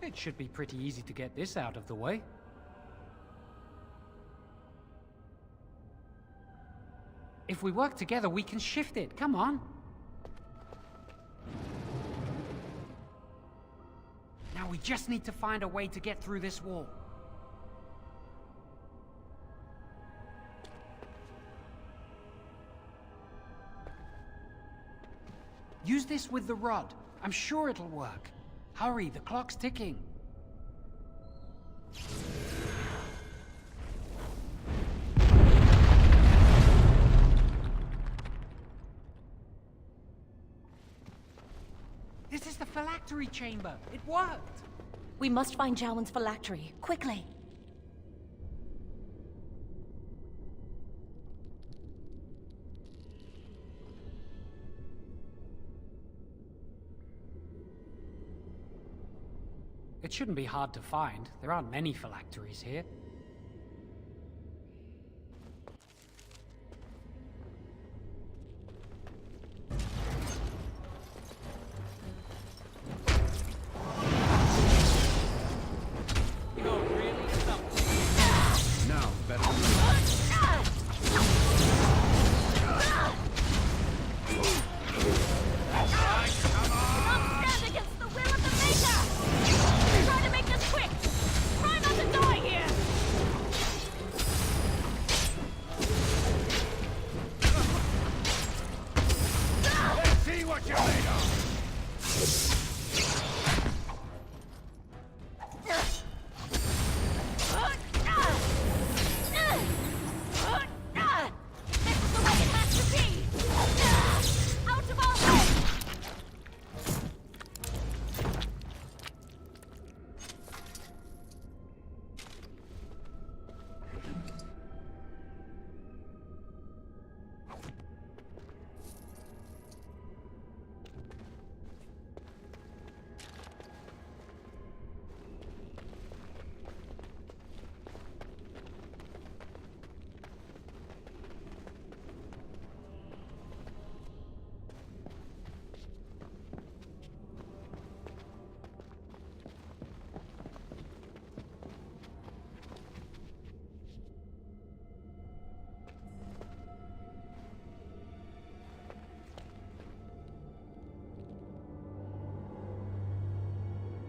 It should be pretty easy to get this out of the way. If we work together, we can shift it. Come on. Now we just need to find a way to get through this wall. Use this with the rod. I'm sure it'll work. Hurry, the clock's ticking. This is the phylactery chamber. It worked. We must find Jowan's phylactery, quickly. It shouldn't be hard to find. There aren't many phylacteries here.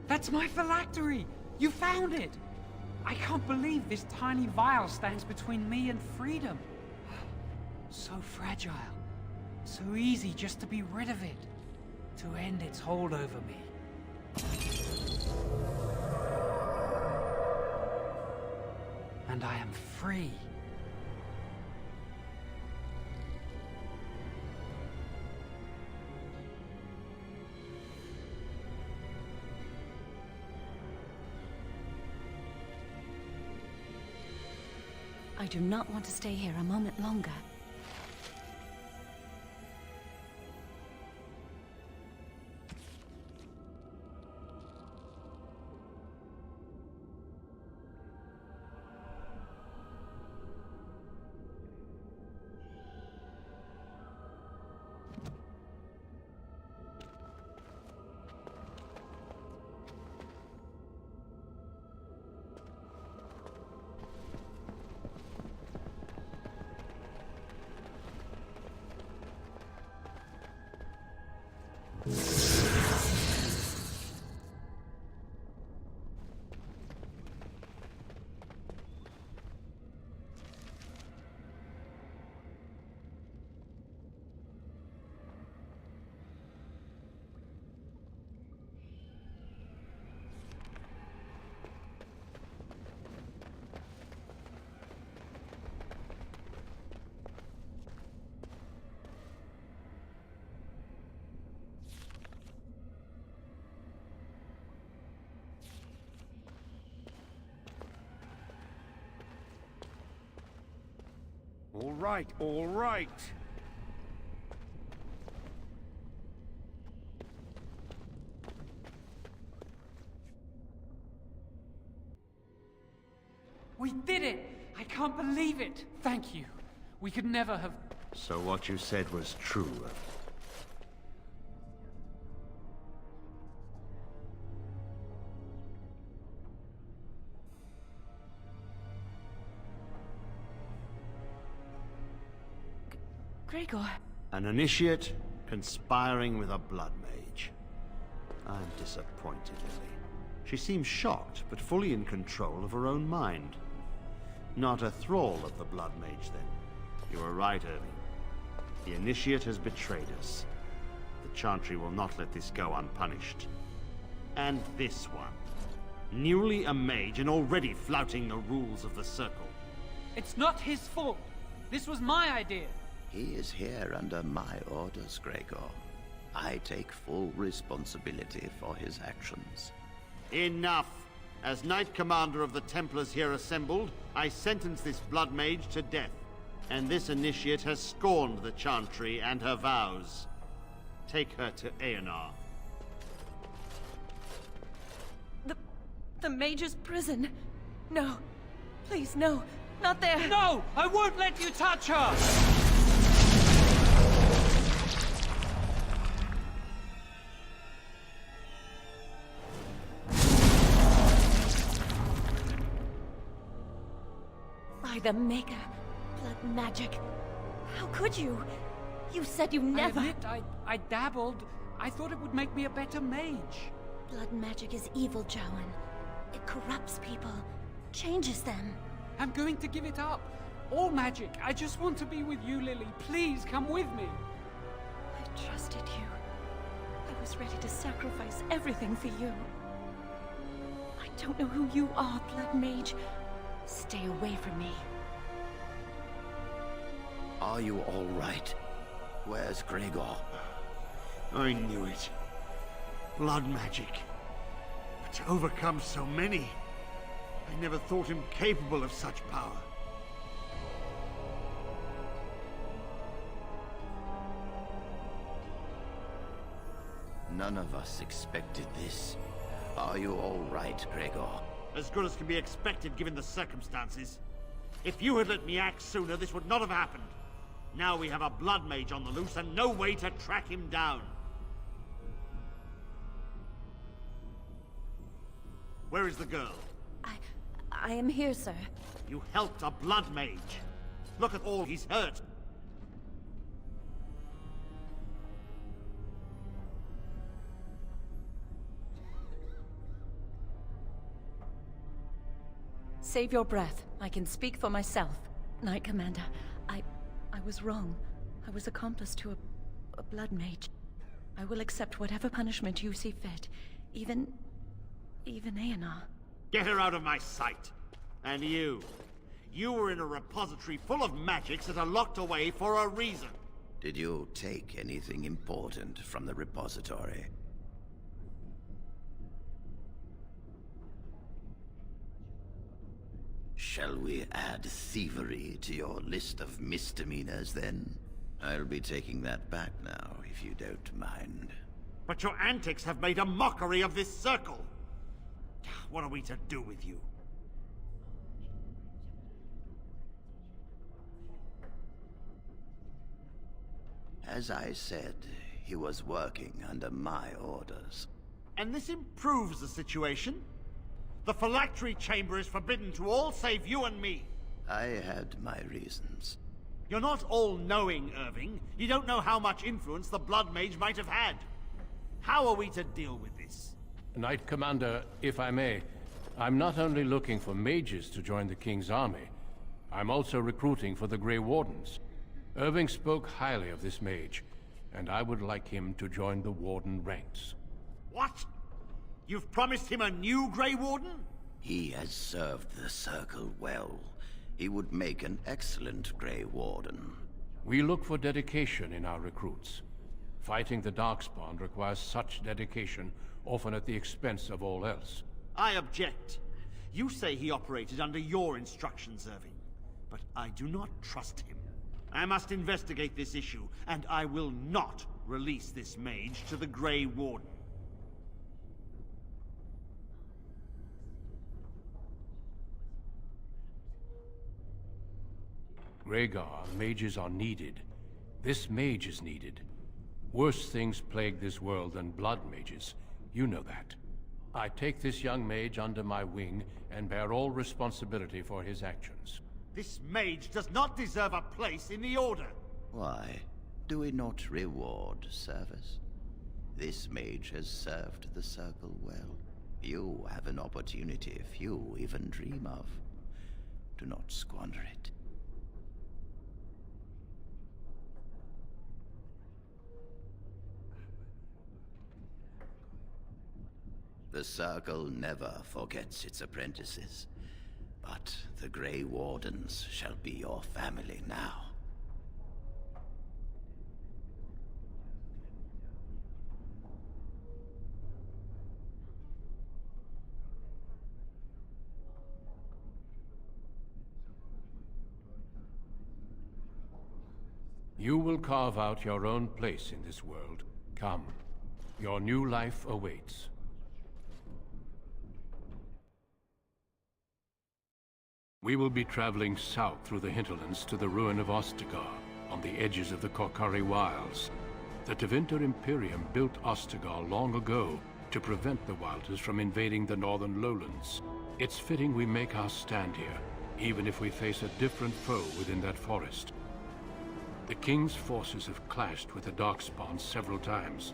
That's my phylactery! You found it! I can't believe this tiny vial stands between me and freedom. So fragile. So easy just to be rid of it. To end its hold over me. And I am free. I do not want to stay here a moment longer. All right, all right. We did it! I can't believe it! Thank you. We could never have... So what you said was true. Gregor. An initiate conspiring with a blood mage. I'm disappointed, Lily. She seems shocked, but fully in control of her own mind. Not a thrall of the blood mage, then. You were right, Irving. The initiate has betrayed us. The Chantry will not let this go unpunished. And this one. Newly a mage and already flouting the rules of the Circle. It's not his fault. This was my idea. He is here under my orders, Gregor. I take full responsibility for his actions. Enough! As Knight Commander of the Templars here assembled, I sentence this blood mage to death. And this initiate has scorned the Chantry and her vows. Take her to Aenar. The Mage's prison. No. Please, no. Not there. No! I won't let you touch her! By the Maker. Blood magic. How could you? You said you never... I admit, I dabbled. I thought it would make me a better mage. Blood magic is evil, Jowan. It corrupts people. Changes them. I'm going to give it up. All magic. I just want to be with you, Lily. Please come with me. I trusted you. I was ready to sacrifice everything for you. I don't know who you are, Blood Mage. Stay away from me. Are you all right? Where's Gregor? I knew it. Blood magic. But to overcome so many, I never thought him capable of such power. None of us expected this. Are you all right, Gregor? As good as can be expected given the circumstances. If you had let me act sooner, this would not have happened. Now we have a blood mage on the loose and no way to track him down. Where is the girl? I am here, sir. You helped a blood mage. Look at all he's hurt. Save your breath. I can speak for myself. Knight Commander, I was wrong. I was accomplice to a blood mage. I will accept whatever punishment you see fit. Even Aenar. Get her out of my sight. And you. You were in a repository full of magics that are locked away for a reason. Did you take anything important from the repository? Shall we add thievery to your list of misdemeanors, then? I'll be taking that back now, if you don't mind. But your antics have made a mockery of this circle. What are we to do with you? As I said, he was working under my orders. And this improves the situation? The phylactery chamber is forbidden to all save you and me. I had my reasons. You're not all-knowing, Irving. You don't know how much influence the Blood Mage might have had. How are we to deal with this? Knight Commander, if I may, I'm not only looking for mages to join the King's army, I'm also recruiting for the Grey Wardens. Irving spoke highly of this mage, and I would like him to join the Warden ranks. What? You've promised him a new Grey Warden? He has served the Circle well. He would make an excellent Grey Warden. We look for dedication in our recruits. Fighting the Darkspawn requires such dedication, often at the expense of all else. I object. You say he operated under your instructions, Irving. But I do not trust him. I must investigate this issue, and I will not release this mage to the Grey Warden. Rhaegar, mages are needed. This mage is needed. Worse things plague this world than blood mages. You know that. I take this young mage under my wing and bear all responsibility for his actions. This mage does not deserve a place in the Order. Why, do we not reward service? This mage has served the Circle well. You have an opportunity few even dream of. Do not squander it. The Circle never forgets its apprentices, but the Grey Wardens shall be your family now. You will carve out your own place in this world. Come. Your new life awaits. We will be traveling south through the hinterlands to the ruin of Ostagar, on the edges of the Korkari Wilds. The Tevinter Imperium built Ostagar long ago to prevent the Wilders from invading the northern lowlands. It's fitting we make our stand here, even if we face a different foe within that forest. The King's forces have clashed with the Darkspawn several times,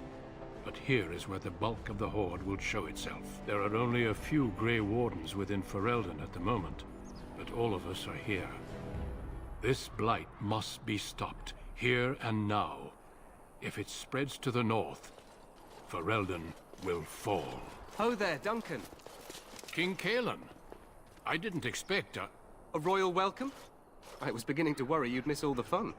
but here is where the bulk of the Horde will show itself. There are only a few Grey Wardens within Ferelden at the moment, but all of us are here. This blight must be stopped, here and now. If it spreads to the north, Ferelden will fall. Ho there, Duncan. King Kalen, I didn't expect A royal welcome? I was beginning to worry you'd miss all the fun.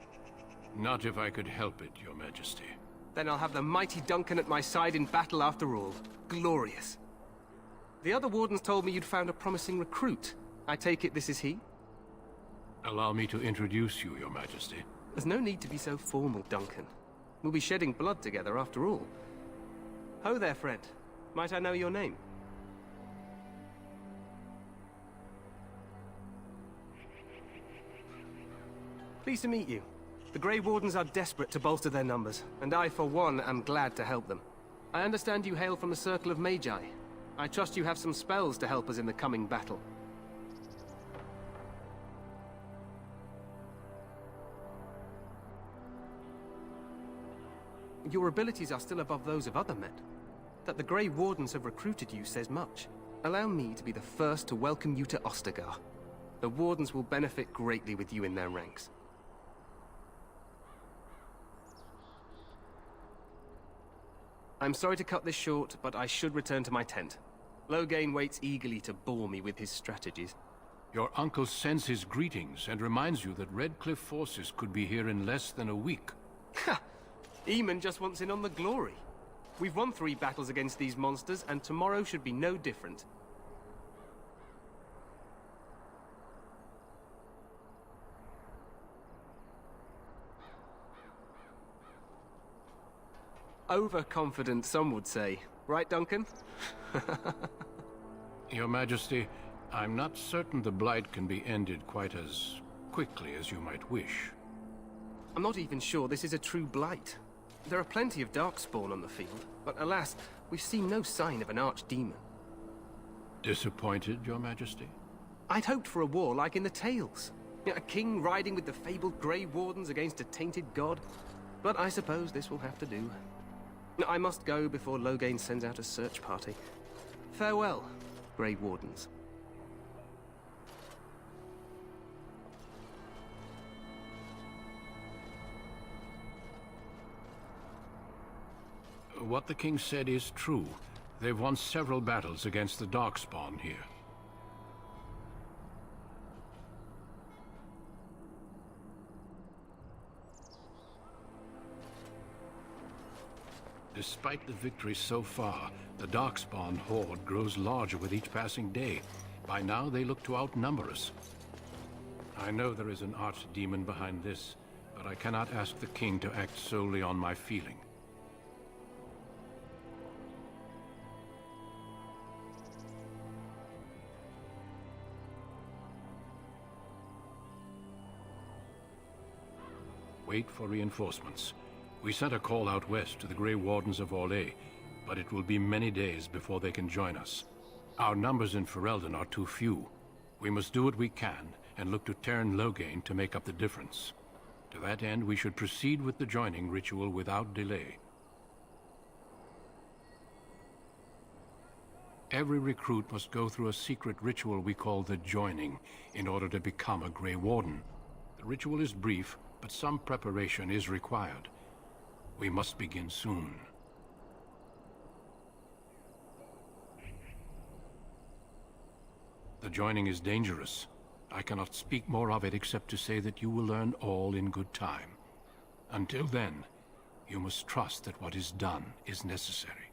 Not if I could help it, Your Majesty. Then I'll have the mighty Duncan at my side in battle after all. Glorious. The other wardens told me you'd found a promising recruit. I take it this is he? Allow me to introduce you, Your Majesty. There's no need to be so formal, Duncan. We'll be shedding blood together after all. Ho there, friend. Might I know your name? Pleased to meet you. The Grey Wardens are desperate to bolster their numbers, and I, for one, am glad to help them. I understand you hail from the Circle of Magi. I trust you have some spells to help us in the coming battle. Your abilities are still above those of other men. That the Grey Wardens have recruited you says much. Allow me to be the first to welcome you to Ostagar. The Wardens will benefit greatly with you in their ranks. I'm sorry to cut this short, but I should return to my tent. Loghain waits eagerly to bore me with his strategies. Your uncle sends his greetings and reminds you that Redcliffe forces could be here in less than a week. Ha! Eamon just wants in on the glory. We've won 3 battles against these monsters, and tomorrow should be no different. Overconfident, some would say. Right, Duncan? Your Majesty, I'm not certain the Blight can be ended quite as quickly as you might wish. I'm not even sure this is a true blight. There are plenty of Darkspawn on the field, but alas, we've seen no sign of an archdemon. Disappointed, Your Majesty? I'd hoped for a war like in the tales. A king riding with the fabled Grey Wardens against a tainted god. But I suppose this will have to do. I must go before Loghain sends out a search party. Farewell, Grey Wardens. What the king said is true. They've won several battles against the Darkspawn here. Despite the victories so far, the Darkspawn horde grows larger with each passing day. By now, they look to outnumber us. I know there is an archdemon behind this, but I cannot ask the king to act solely on my feeling. Wait for reinforcements. We sent a call out west to the Grey Wardens of Orlais, but it will be many days before they can join us. Our numbers in Ferelden are too few. We must do what we can, and look to Teyrn Loghain to make up the difference. To that end, we should proceed with the joining ritual without delay. Every recruit must go through a secret ritual we call the joining in order to become a Grey Warden. The ritual is brief, but some preparation is required. We must begin soon. The joining is dangerous. I cannot speak more of it except to say that you will learn all in good time. Until then, you must trust that what is done is necessary.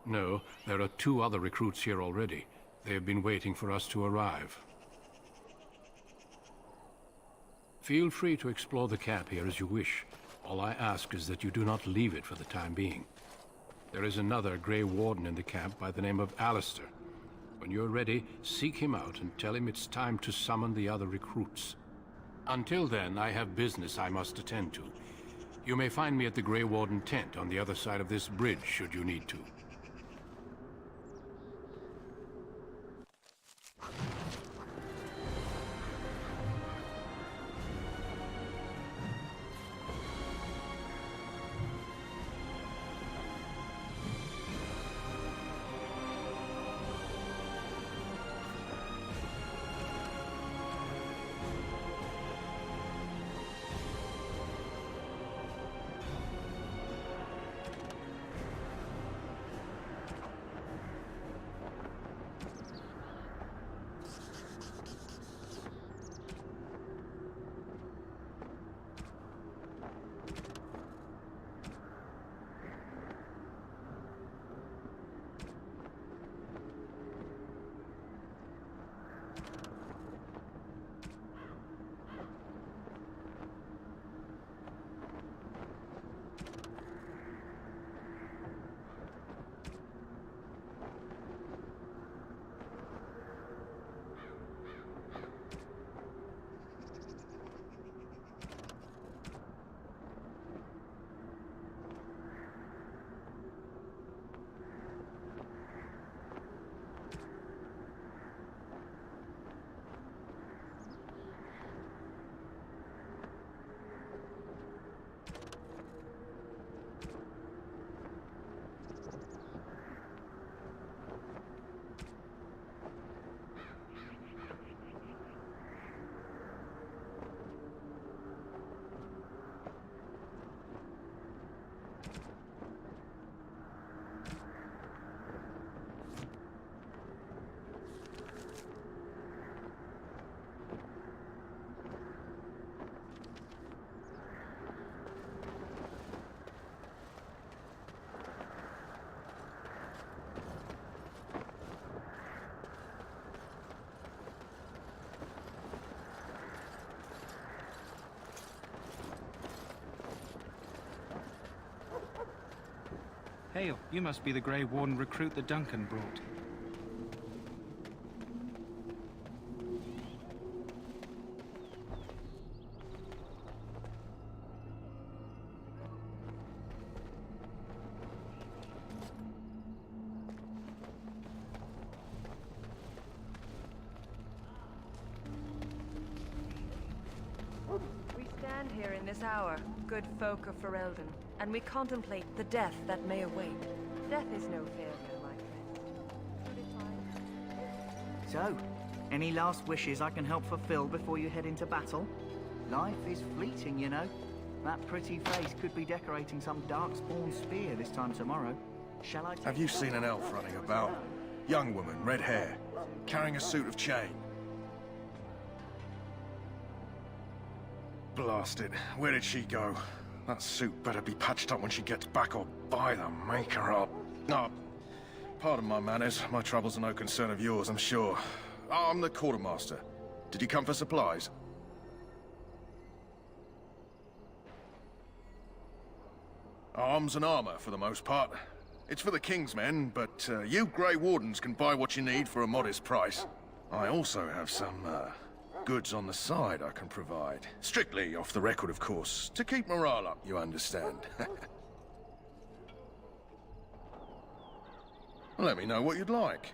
No, there are 2 other recruits here already. They have been waiting for us to arrive. Feel free to explore the camp here as you wish. All I ask is that you do not leave it for the time being. There is another Grey Warden in the camp by the name of Alistair. When you're ready, seek him out and tell him it's time to summon the other recruits. Until then, I have business I must attend to. You may find me at the Grey Warden tent on the other side of this bridge, should you need to. Hail, you must be the Grey Warden recruit that Duncan brought. We stand here in this hour, good folk of Ferelden, and we contemplate the death that may await. Death is no failure, my friend. So, any last wishes I can help fulfill before you head into battle? Life is fleeting, you know. That pretty face could be decorating some darkspawn spear this time tomorrow. Shall I take Have you seen an elf running about? Young woman, red hair, carrying a suit of chain. Blast it. Where did she go? That suit better be patched up when she gets back, or by the maker up. No, pardon my manners. My troubles are no concern of yours, I'm sure. I'm the quartermaster. Did you come for supplies? Arms and armor, for the most part. It's for the King's men, but you Grey Wardens can buy what you need for a modest price. I also have some, goods on the side I can provide. Strictly off the record, of course. To keep morale up, you understand. Let me know what you'd like.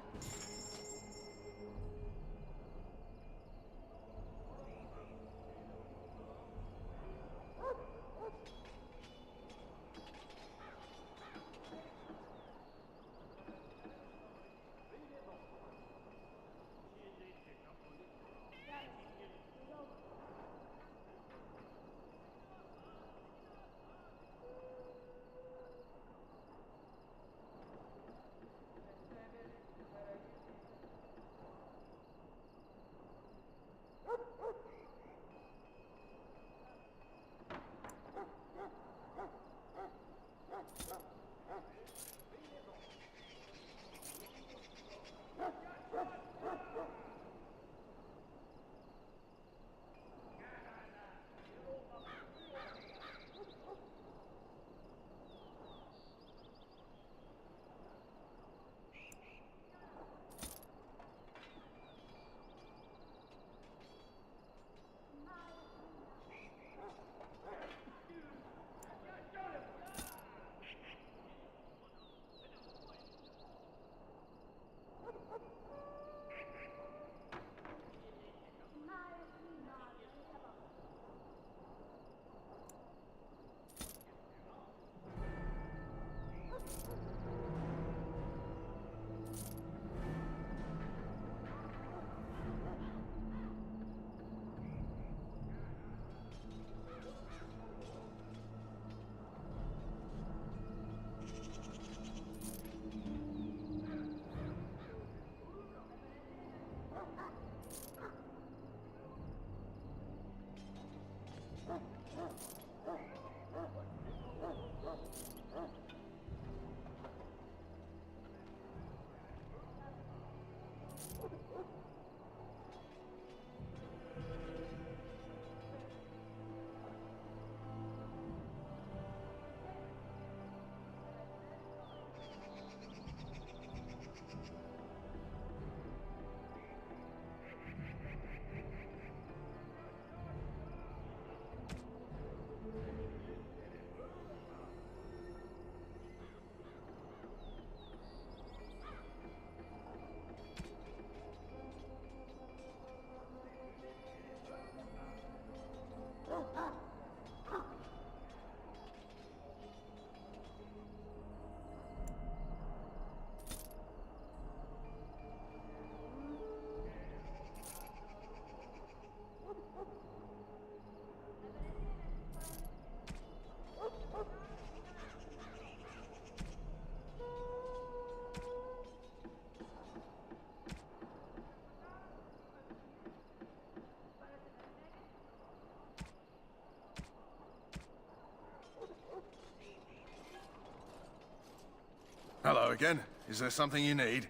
Hello again. Is there something you need?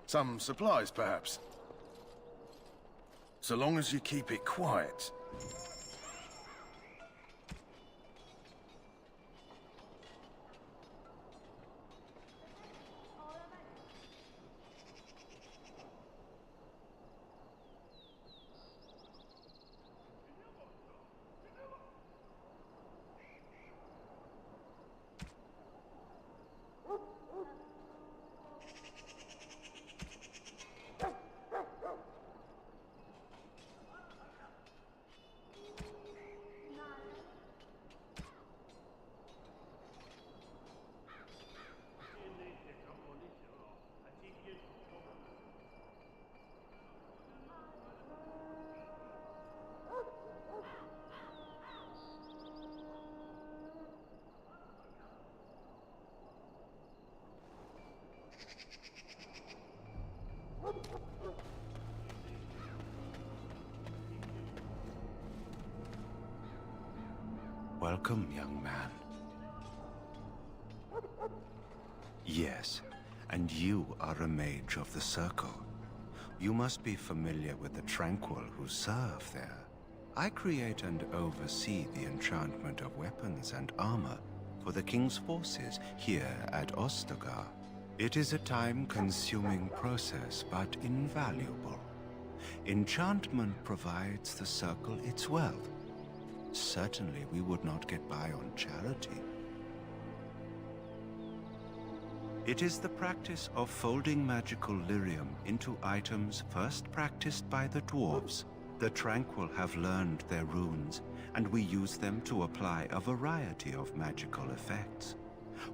Some supplies, perhaps? So long as you keep it quiet. Welcome, young man. Yes, and you are a mage of the Circle. You must be familiar with the Tranquil who serve there. I create and oversee the enchantment of weapons and armor for the King's forces here at Ostagar. It is a time-consuming process, but invaluable. Enchantment provides the Circle its wealth. Certainly we would not get by on charity. It is the practice of folding magical lyrium into items first practiced by the dwarves. The Tranquil have learned their runes, and we use them to apply a variety of magical effects.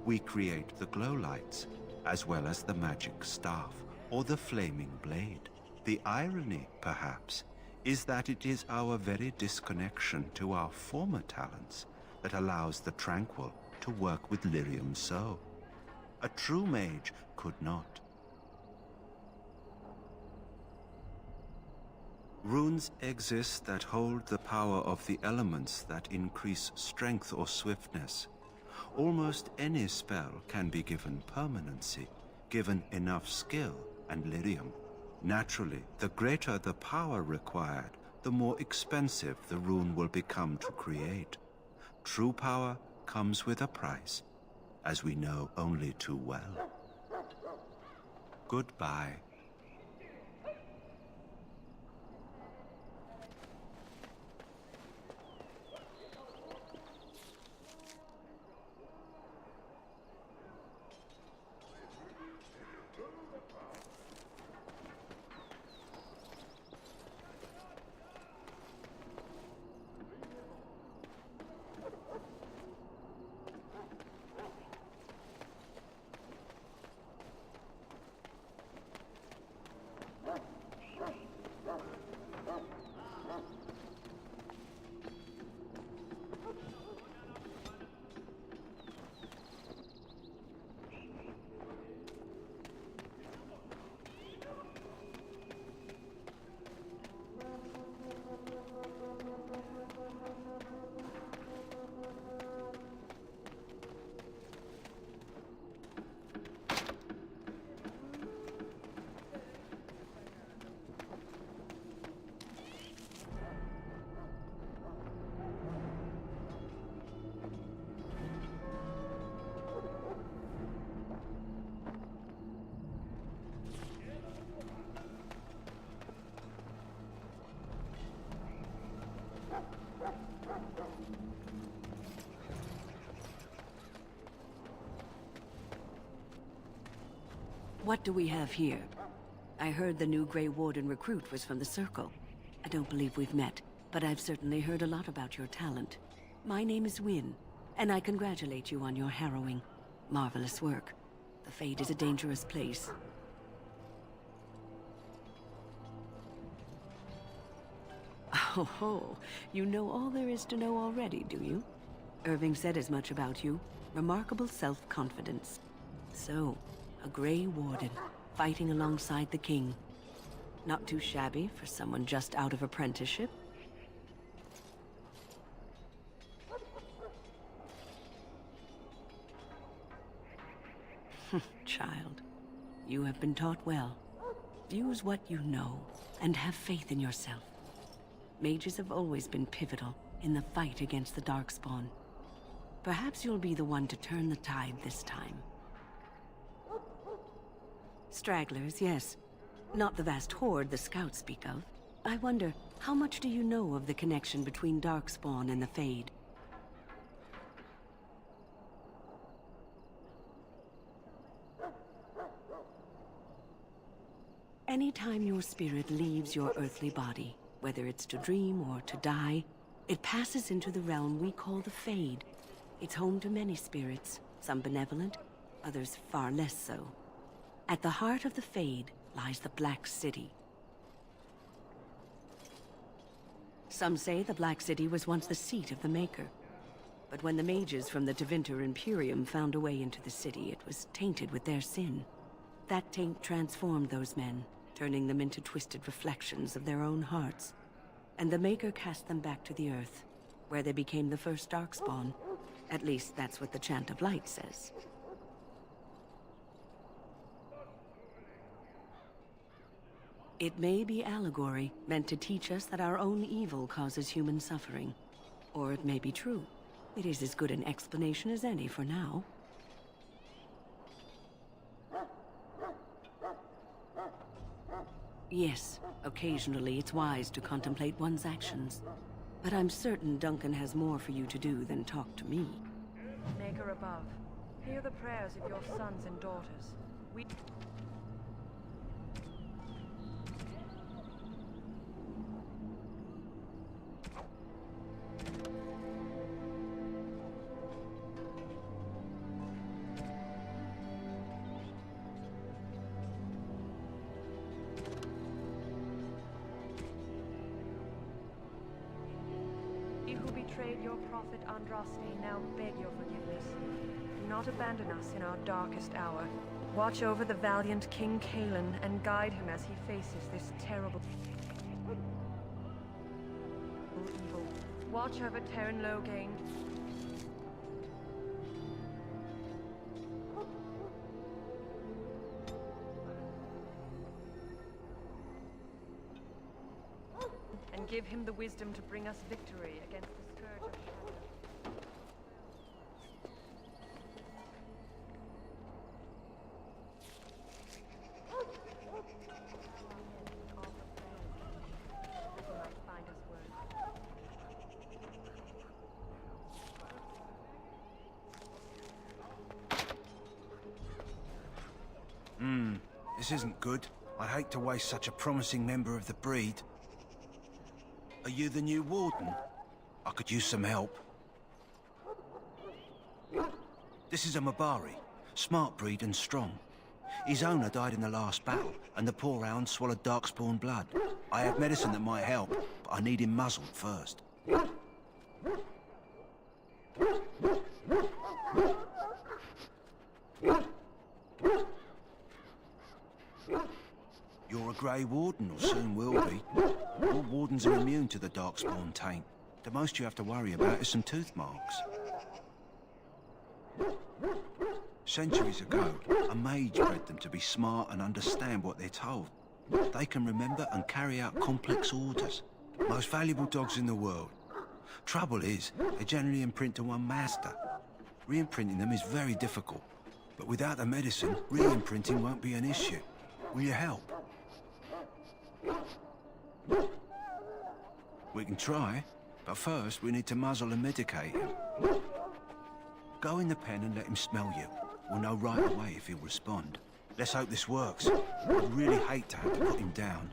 We create the glow lights, as well as the magic staff or the flaming blade. The irony, perhaps, is that it is our very disconnection to our former talents that allows the Tranquil to work with lyrium so. A true mage could not. Runes exist that hold the power of the elements that increase strength or swiftness. Almost any spell can be given permanency, given enough skill and lyrium. Naturally, the greater the power required, the more expensive the rune will become to create. True power comes with a price, as we know only too well. Goodbye. What do we have here? I heard the new Grey Warden recruit was from the Circle. I don't believe we've met, but I've certainly heard a lot about your talent. My name is Wynne, and I congratulate you on your harrowing, marvelous work. The Fade is a dangerous place. Oh ho, you know all there is to know already, do you? Irving said as much about you. Remarkable self-confidence. So, a Grey Warden, fighting alongside the King. Not too shabby for someone just out of apprenticeship. Child, you have been taught well. Use what you know, and have faith in yourself. Mages have always been pivotal in the fight against the Darkspawn. Perhaps you'll be the one to turn the tide this time. Stragglers, yes. Not the vast horde the scouts speak of. I wonder, how much do you know of the connection between Darkspawn and the Fade? Anytime your spirit leaves your earthly body, whether it's to dream or to die, it passes into the realm we call the Fade. It's home to many spirits, some benevolent, others far less so. At the heart of the Fade lies the Black City. Some say the Black City was once the seat of the Maker. But when the mages from the Tevinter Imperium found a way into the city, it was tainted with their sin. That taint transformed those men, turning them into twisted reflections of their own hearts. And the Maker cast them back to the Earth, where they became the first Darkspawn. At least that's what the Chant of Light says. It may be allegory, meant to teach us that our own evil causes human suffering. Or it may be true. It is as good an explanation as any for now. Yes, occasionally it's wise to contemplate one's actions. But I'm certain Duncan has more for you to do than talk to me. Maker above, hear the prayers of your sons and daughters. We... Your prophet Andraste now beg your forgiveness. Do not abandon us in our darkest hour. Watch over the valiant King Kalen and guide him as he faces this terrible evil. Watch over Terran Logain. and give him the wisdom to bring us victory against the scourge of shadow. This isn't good. I hate to waste such a promising member of the breed. Are you the new warden? I could use some help. This is a Mabari. Smart breed and strong. His owner died in the last battle, and the poor hound swallowed darkspawn blood. I have medicine that might help, but I need him muzzled first. You're a Grey Warden, or soon will be. All wardens are immune to the darkspawn taint. The most you have to worry about is some tooth marks. Centuries ago, a mage bred them to be smart and understand what they're told. They can remember and carry out complex orders. Most valuable dogs in the world. Trouble is, they generally imprint to one master. Re-imprinting them is very difficult. But without the medicine, re-imprinting won't be an issue. Will you help? We can try, but first we need to muzzle and medicate him. Go in the pen and let him smell you. We'll know right away if he'll respond. Let's hope this works. I'd really hate to have to put him down.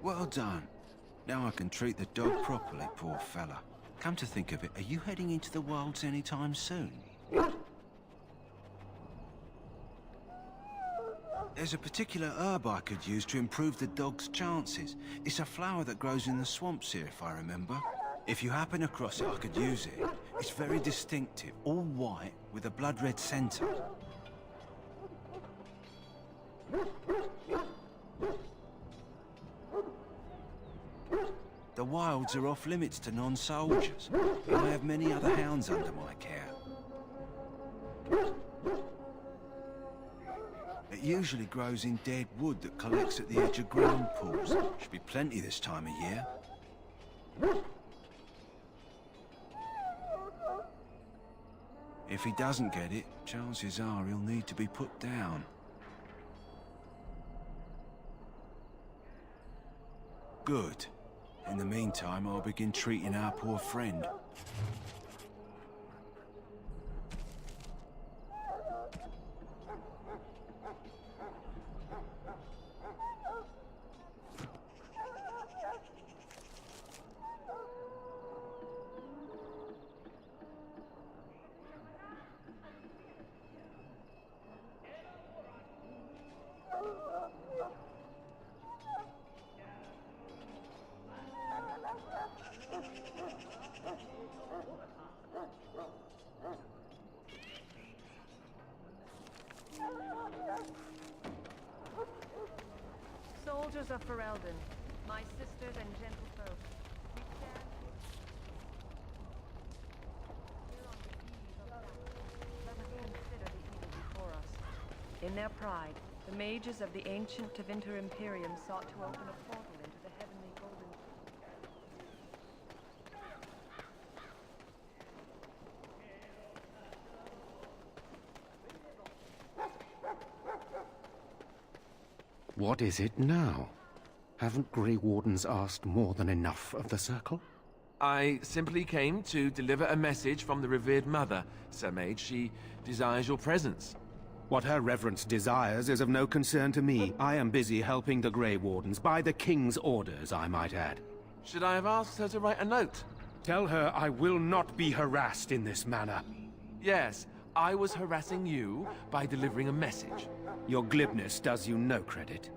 Well done. Now I can treat the dog properly, poor fella. Come to think of it, are you heading into the wilds anytime soon? There's a particular herb I could use to improve the dog's chances. It's a flower that grows in the swamps here, if I remember. If you happen across it, I could use it. It's very distinctive, all white with a blood-red centre. The wilds are off limits to non-soldiers, and I have many other hounds under my care. It usually grows in dead wood that collects at the edge of ground pools. Should be plenty this time of year. If he doesn't get it, chances are he'll need to be put down. Good. In the meantime, I'll begin treating our poor friend. Soldiers of Ferelden, my sisters and gentlefolk, we stand here on the eve of battle. Let us consider the evil before us. In their pride, the mages of the ancient Tevinter Imperium sought to open a portal into the heavenly golden... What is it now? Haven't Grey Wardens asked more than enough of the Circle? I simply came to deliver a message from the revered mother, Sir Mage. She desires your presence. What her reverence desires is of no concern to me. I am busy helping the Grey Wardens, by the King's orders, I might add. Should I have asked her to write a note? Tell her I will not be harassed in this manner. Yes, I was harassing you by delivering a message. Your glibness does you no credit.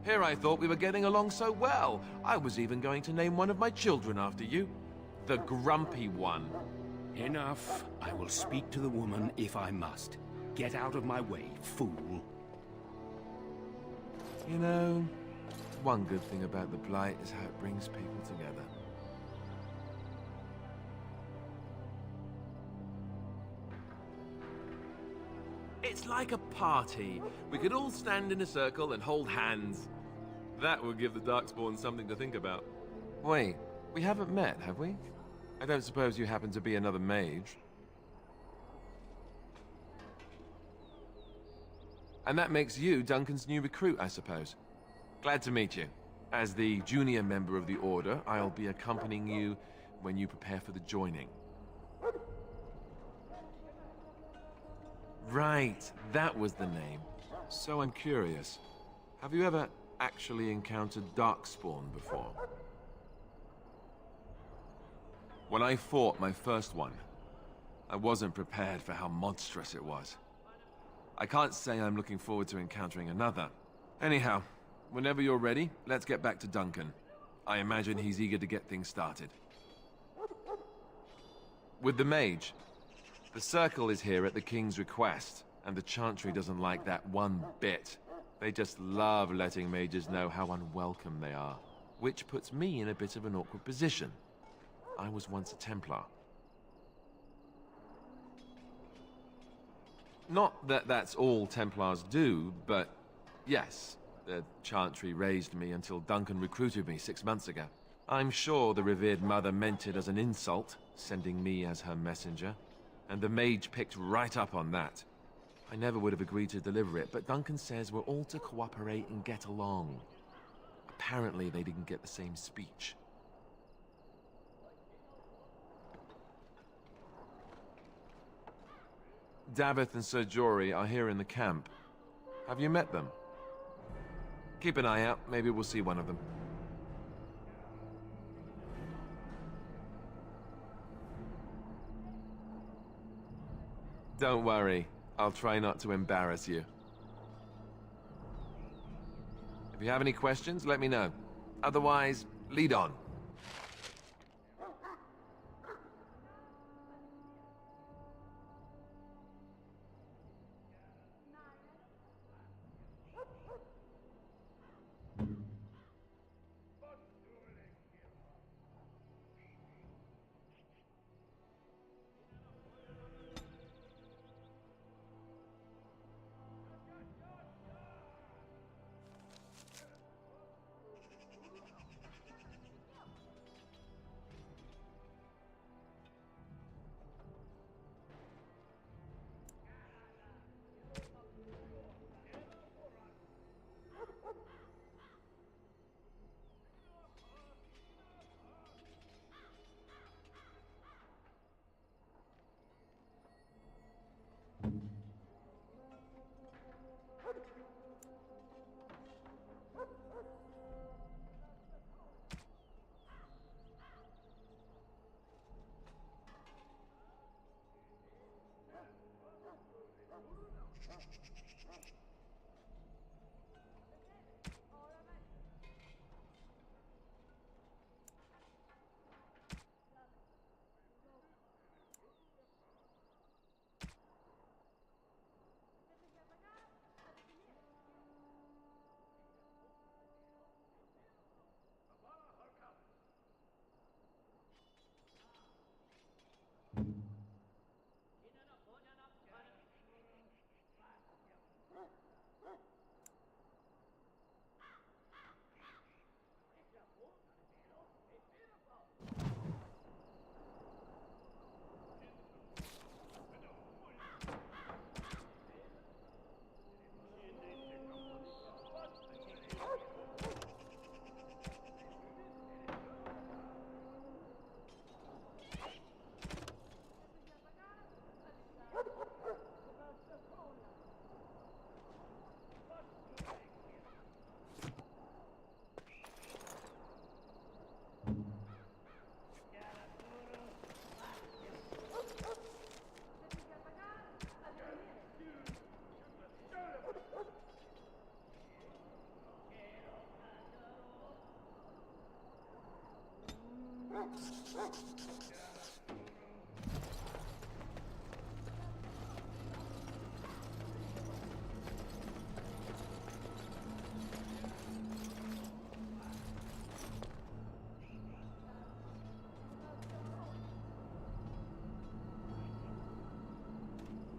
Here I thought we were getting along so well. I was even going to name one of my children after you. The Grumpy One. Enough. I will speak to the woman if I must. Get out of my way, fool. You know, one good thing about the Blight is how it brings people together. It's like a party. We could all stand in a circle and hold hands. That would give the Darkspawn something to think about. Wait, we haven't met, have we? I don't suppose you happen to be another mage? And that makes you Duncan's new recruit, I suppose. Glad to meet you. As the junior member of the Order, I'll be accompanying you when you prepare for the joining. Right, that was the name. So I'm curious. Have you ever actually encountered Darkspawn before? When I fought my first one, I wasn't prepared for how monstrous it was. I can't say I'm looking forward to encountering another. Anyhow, whenever you're ready, let's get back to Duncan. I imagine he's eager to get things started. With the mage, the Circle is here at the King's request, and the Chantry doesn't like that one bit. They just love letting mages know how unwelcome they are, which puts me in a bit of an awkward position. I was once a Templar. Not that that's all Templars do, but yes, the Chantry raised me until Duncan recruited me 6 months ago. I'm sure the revered mother meant it as an insult, sending me as her messenger, and the mage picked right up on that. I never would have agreed to deliver it, but Duncan says we're all to cooperate and get along. Apparently they didn't get the same speech. Davith and Sir Jory are here in the camp. Have you met them? Keep an eye out, maybe we'll see one of them. Don't worry, I'll try not to embarrass you. If you have any questions, let me know. Otherwise, lead on.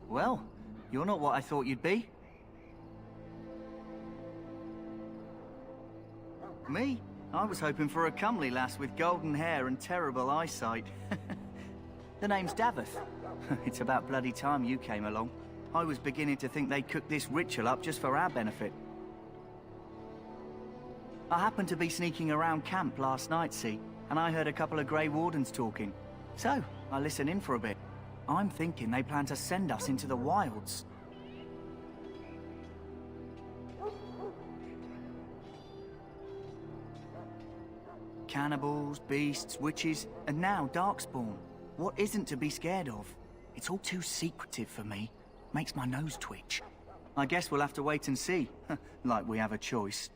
Well, you're not what I thought you'd be. Me? I was hoping for a comely lass with golden hair and terrible eyesight. The name's Davith. It's about bloody time you came along. I was beginning to think they cooked this ritual up just for our benefit. I happened to be sneaking around camp last night, see, and I heard a couple of Grey Wardens talking. So, I listened in for a bit. I'm thinking they plan to send us into the wilds. Cannibals, beasts, witches, and now Darkspawn. What isn't to be scared of? It's all too secretive for me. Makes my nose twitch. I guess we'll have to wait and see. Like we have a choice.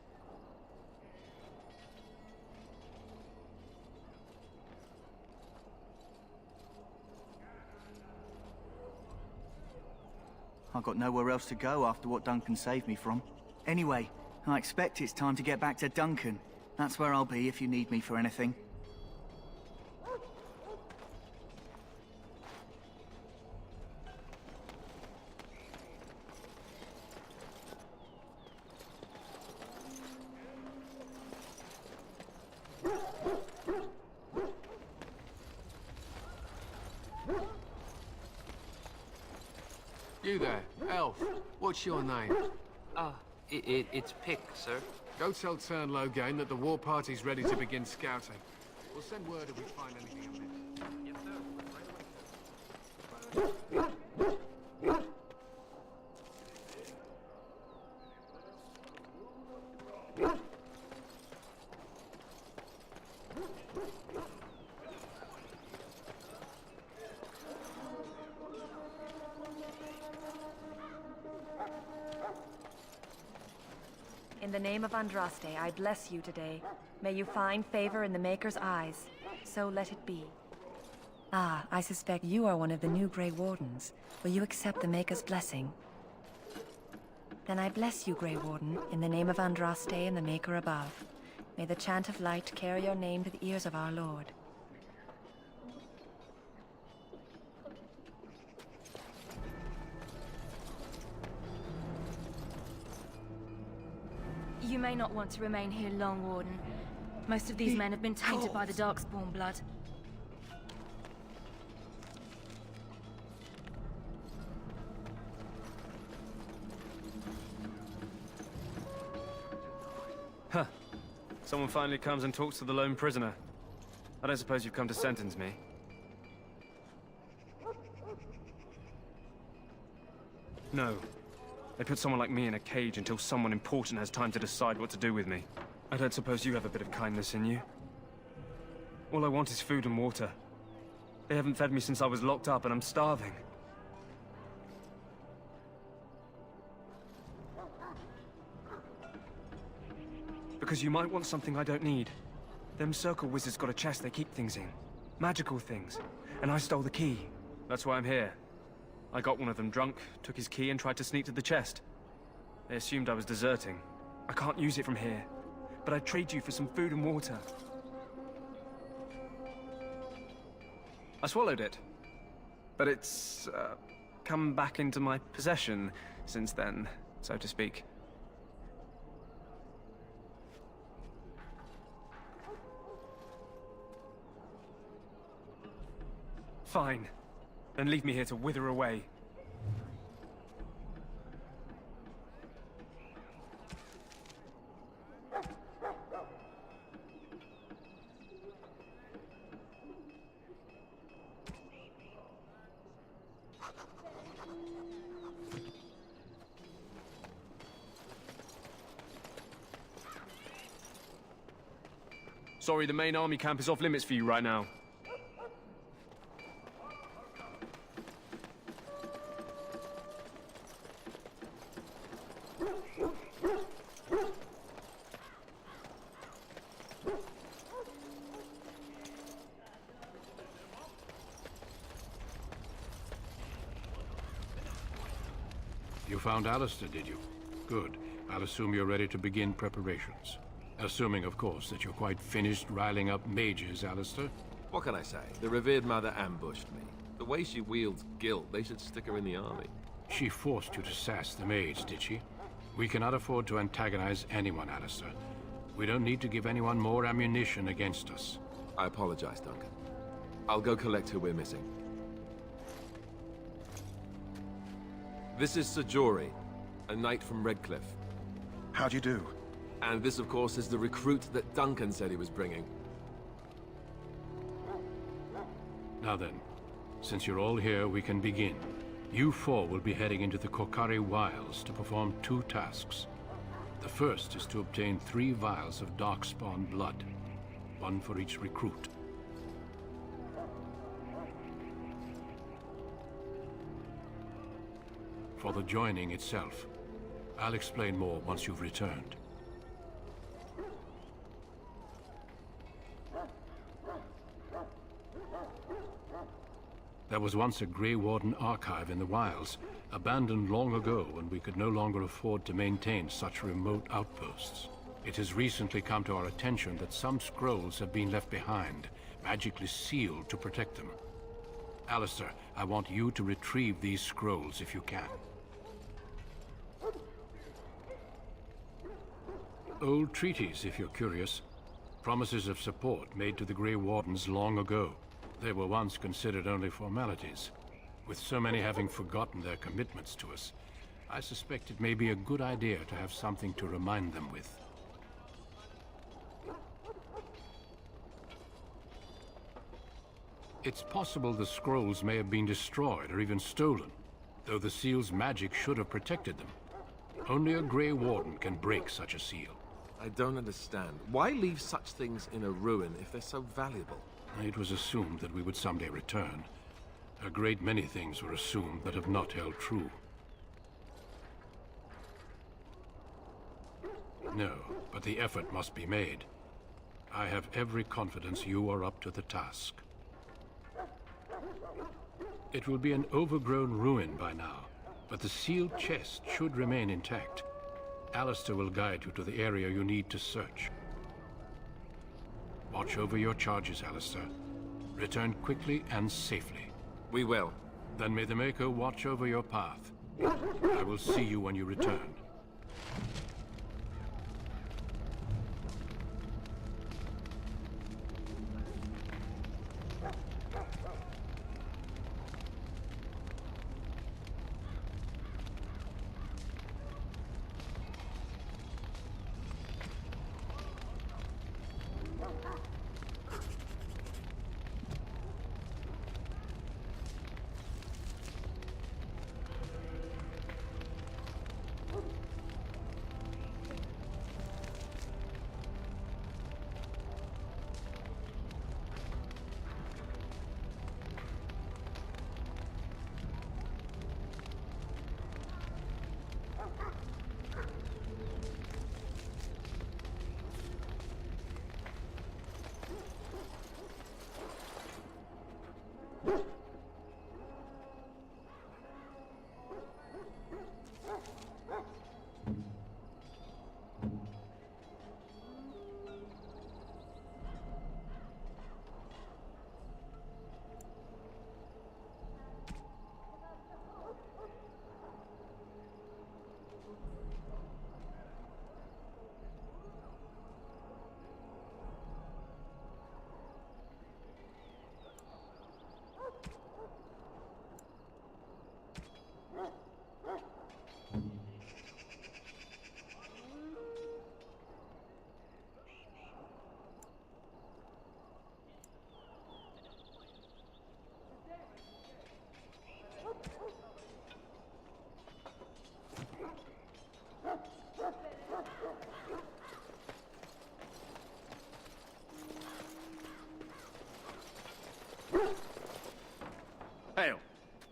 I've got nowhere else to go after what Duncan saved me from. Anyway, I expect it's time to get back to Duncan. That's where I'll be if you need me for anything. You there, elf. What's your name? It's Pick, sir. Go tell Tern Loghain that the war party's ready to begin scouting. We'll send word if we find anything amiss. Yes, sir. In the name of Andraste, I bless you today. May you find favor in the Maker's eyes. So let it be. Ah, I suspect you are one of the new Grey Wardens. Will you accept the Maker's blessing? Then I bless you, Grey Warden, in the name of Andraste and the Maker above. May the chant of light carry your name to the ears of our Lord. You may not want to remain here long, Warden. Most of these men have been tainted by the Darkspawn blood. Huh. Someone finally comes and talks to the lone prisoner. I don't suppose you've come to sentence me. No. They put someone like me in a cage until someone important has time to decide what to do with me. I don't suppose you have a bit of kindness in you. All I want is food and water. They haven't fed me since I was locked up and I'm starving. Because you might want something I don't need. Them circle wizards got a chest they keep things in. Magical things. And I stole the key. That's why I'm here. I got one of them drunk, took his key and tried to sneak to the chest. They assumed I was deserting. I can't use it from here, but I'd trade you for some food and water. I swallowed it, but it's come back into my possession since then, so to speak. Fine. Then leave me here to wither away. Sorry, the main army camp is off limits for you right now. You found Alistair, did you? Good. I'll assume you're ready to begin preparations. Assuming, of course, that you're quite finished riling up mages, Alistair. What can I say? The revered mother ambushed me. The way she wields guilt, they should stick her in the army. She forced you to sass the mage, did she? We cannot afford to antagonize anyone, Alistair. We don't need to give anyone more ammunition against us. I apologize, Duncan. I'll go collect who we're missing. This is Sir Jory, a knight from Redcliffe. How do you do? And this, of course, is the recruit that Duncan said he was bringing. Now then, since you're all here, we can begin. You four will be heading into the Korcari Wilds to perform 2 tasks. The first is to obtain 3 vials of Darkspawn blood, 1 for each recruit. For the joining itself, I'll explain more once you've returned. There was once a Grey Warden archive in the wilds, abandoned long ago when we could no longer afford to maintain such remote outposts. It has recently come to our attention that some scrolls have been left behind, magically sealed to protect them. Alistair, I want you to retrieve these scrolls if you can. Old treaties, if you're curious. Promises of support made to the Grey Wardens long ago. They were once considered only formalities. With so many having forgotten their commitments to us, I suspect it may be a good idea to have something to remind them with. It's possible the scrolls may have been destroyed or even stolen, though the seal's magic should have protected them. Only a Grey Warden can break such a seal. I don't understand. Why leave such things in a ruin if they're so valuable? It was assumed that we would someday return. A great many things were assumed that have not held true. No, but the effort must be made. I have every confidence you are up to the task. It will be an overgrown ruin by now, but the sealed chest should remain intact. Alistair will guide you to the area you need to search. Watch over your charges, Alistair. Return quickly and safely. We will. Then may the Maker watch over your path. I will see you when you return. Hail.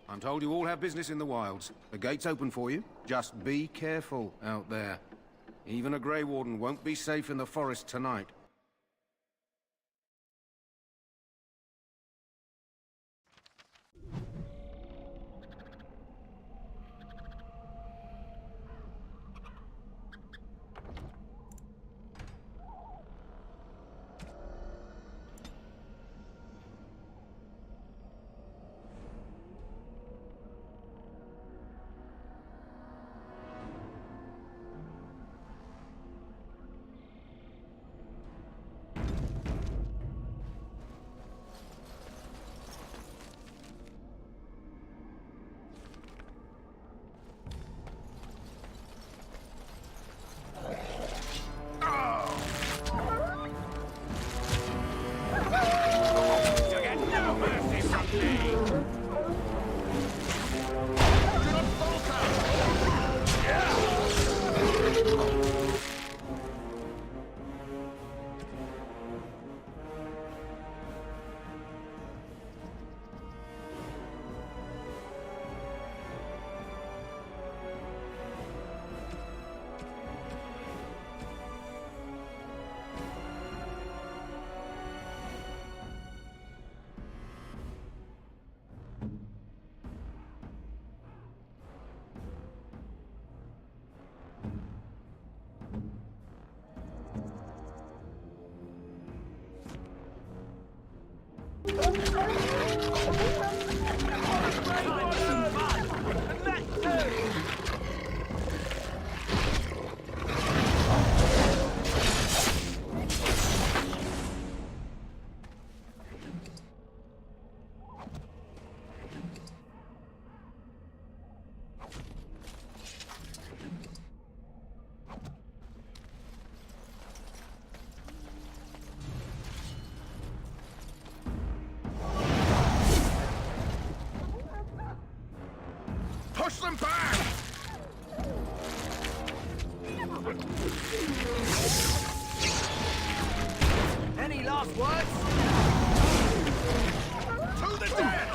I'm told you all have business in the wilds. The gate's open for you. Just be careful out there. Even a Grey Warden won't be safe in the forest tonight. Push them back! Any last words? To the dead!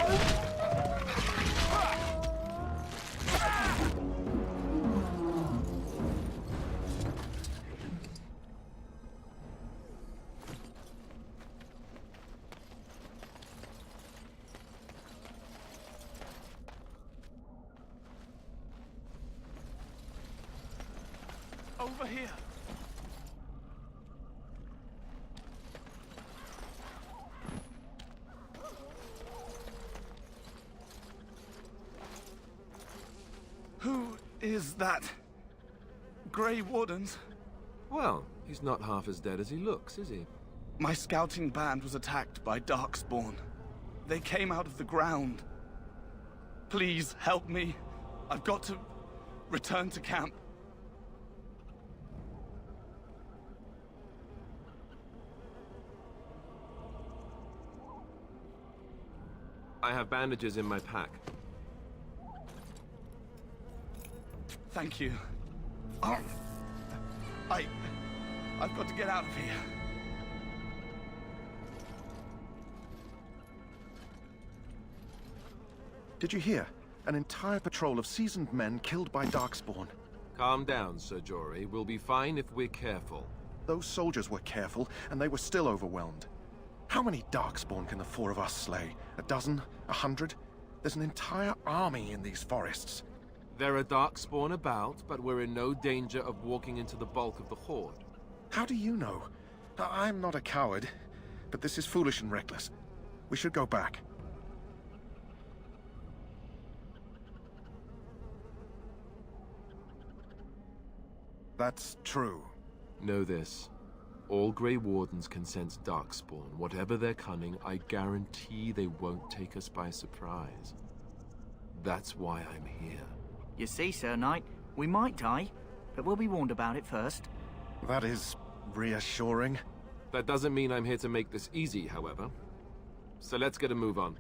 Over here. Who is that? Grey Wardens? Well, he's not half as dead as he looks, is he? My scouting band was attacked by Darkspawn. They came out of the ground. Please help me. I've got to return to camp. I have bandages in my pack. Thank you. I've got to get out of here. Did you hear? An entire patrol of seasoned men killed by Darkspawn. Calm down, Sir Jory. We'll be fine if we're careful. Those soldiers were careful, and they were still overwhelmed. How many Darkspawn can the four of us slay? A dozen? 100? There's an entire army in these forests. There are Darkspawn about, but we're in no danger of walking into the bulk of the Horde. How do you know? I'm not a coward, but this is foolish and reckless. We should go back. That's true. Know this. All Grey Wardens can sense Darkspawn. Whatever their cunning, I guarantee they won't take us by surprise. That's why I'm here. You see, Sir Knight, we might die, but we'll be warned about it first. That is reassuring. That doesn't mean I'm here to make this easy, however. So let's get a move on.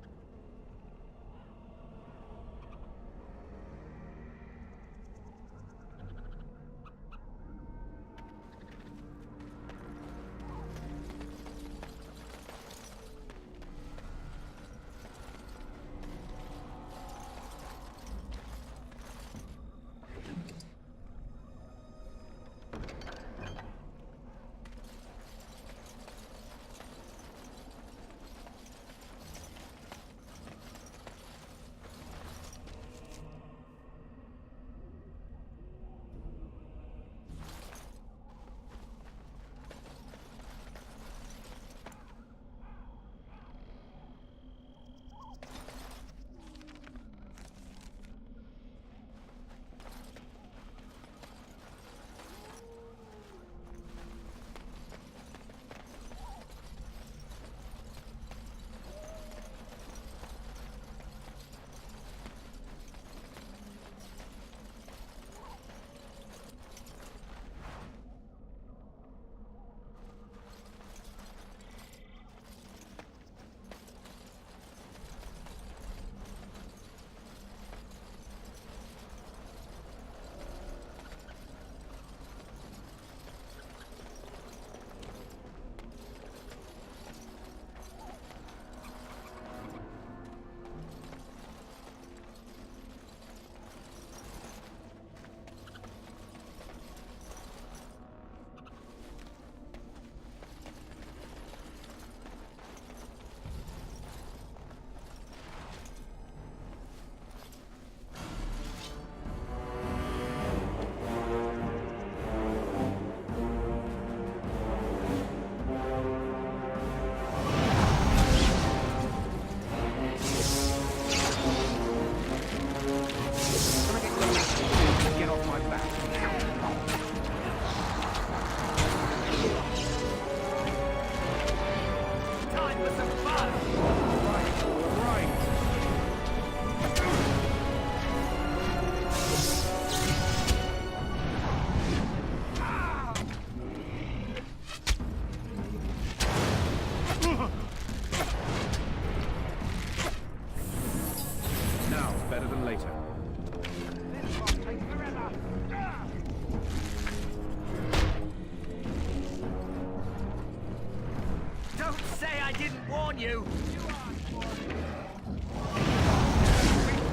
you!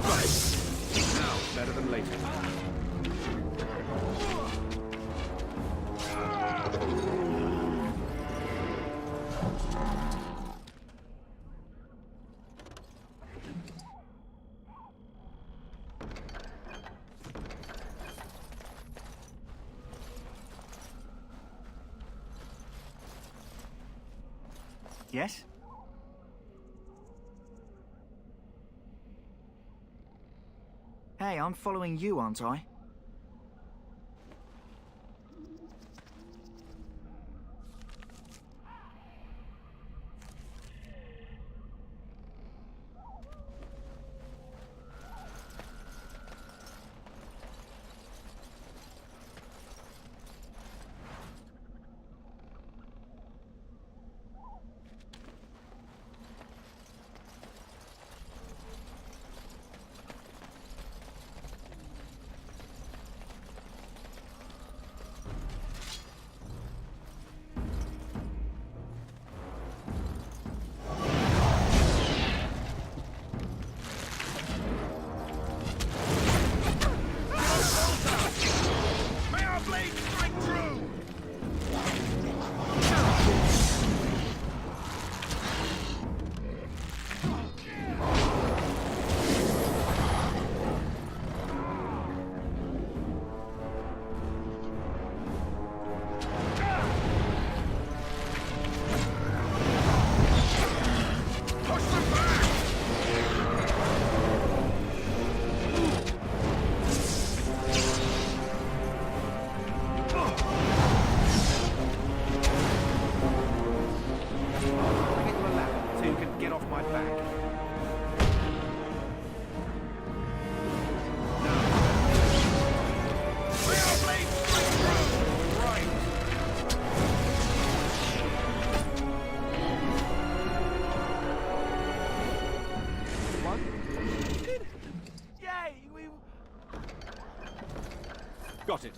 Right. Now, better than later. Yes? Hey, I'm following you, aren't I? Got it.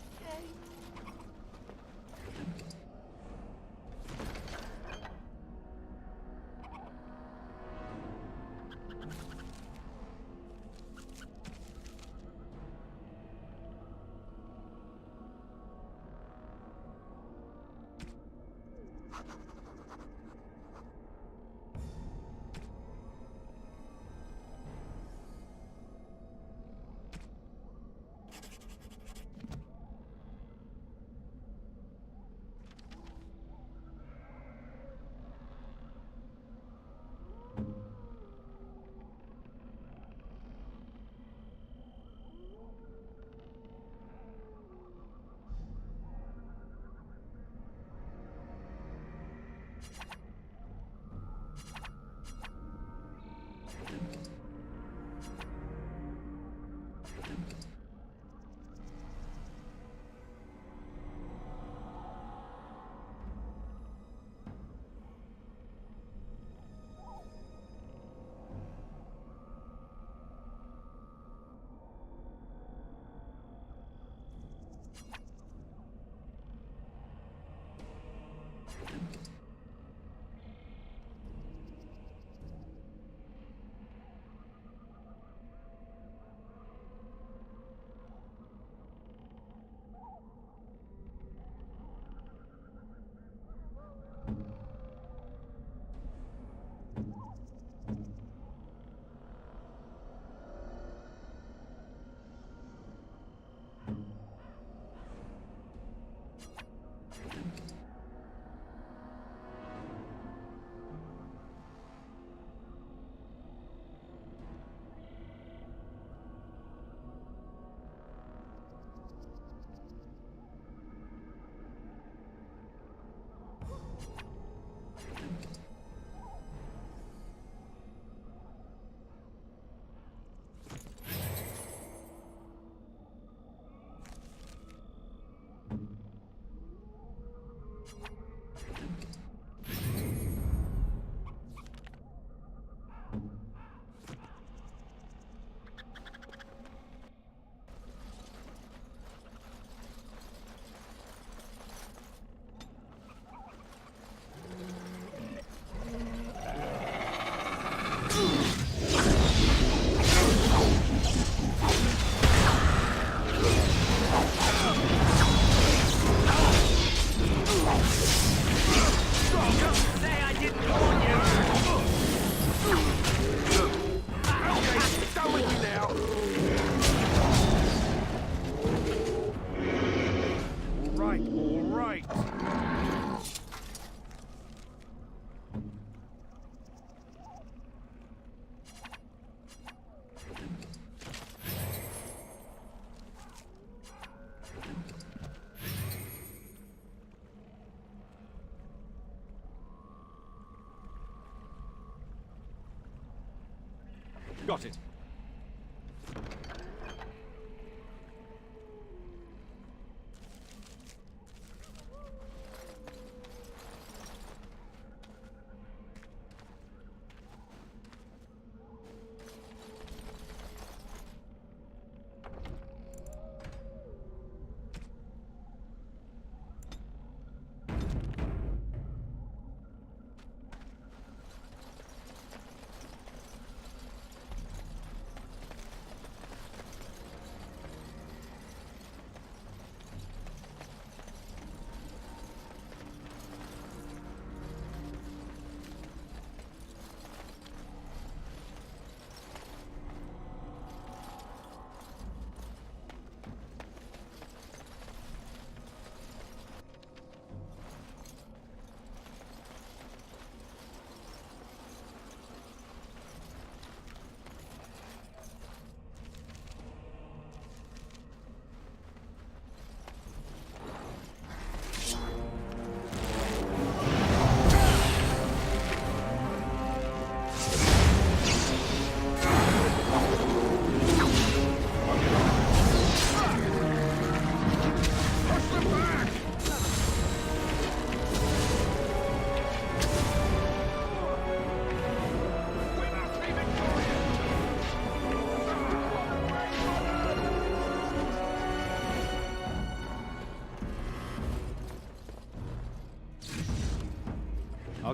got it.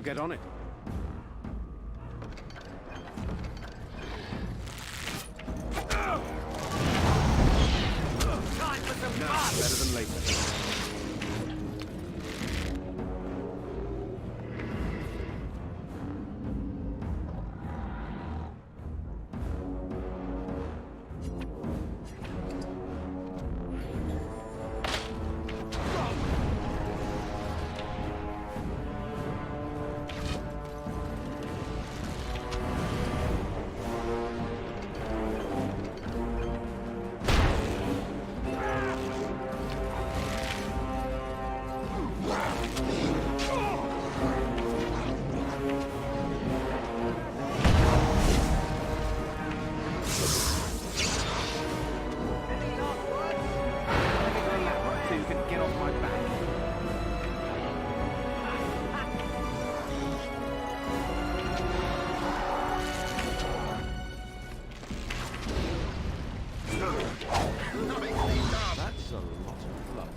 I'll get on it. Time for some Now, better than later. That's a lot of blood.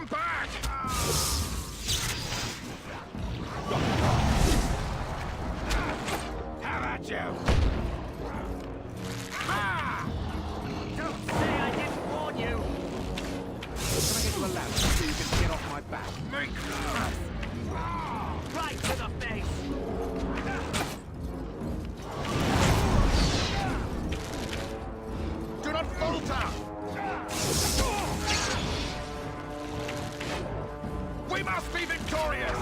Stand back! How about you? Don't say I didn't warn you! Can I get you a ladder so you can get off my back? Right to the face! Do not falter! We must be victorious!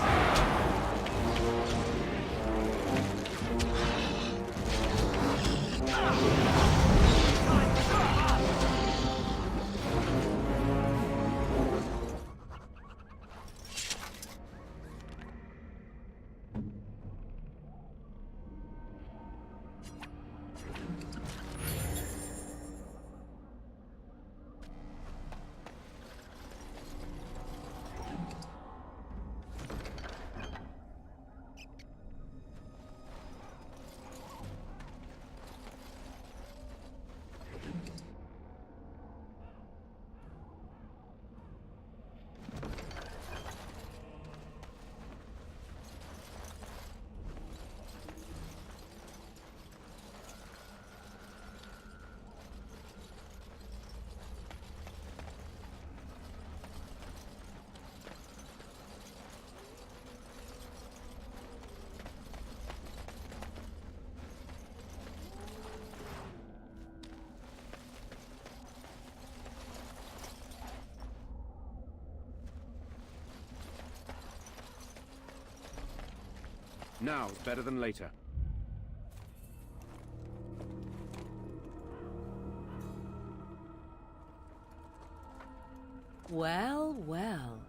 Now's better than later. Well, well.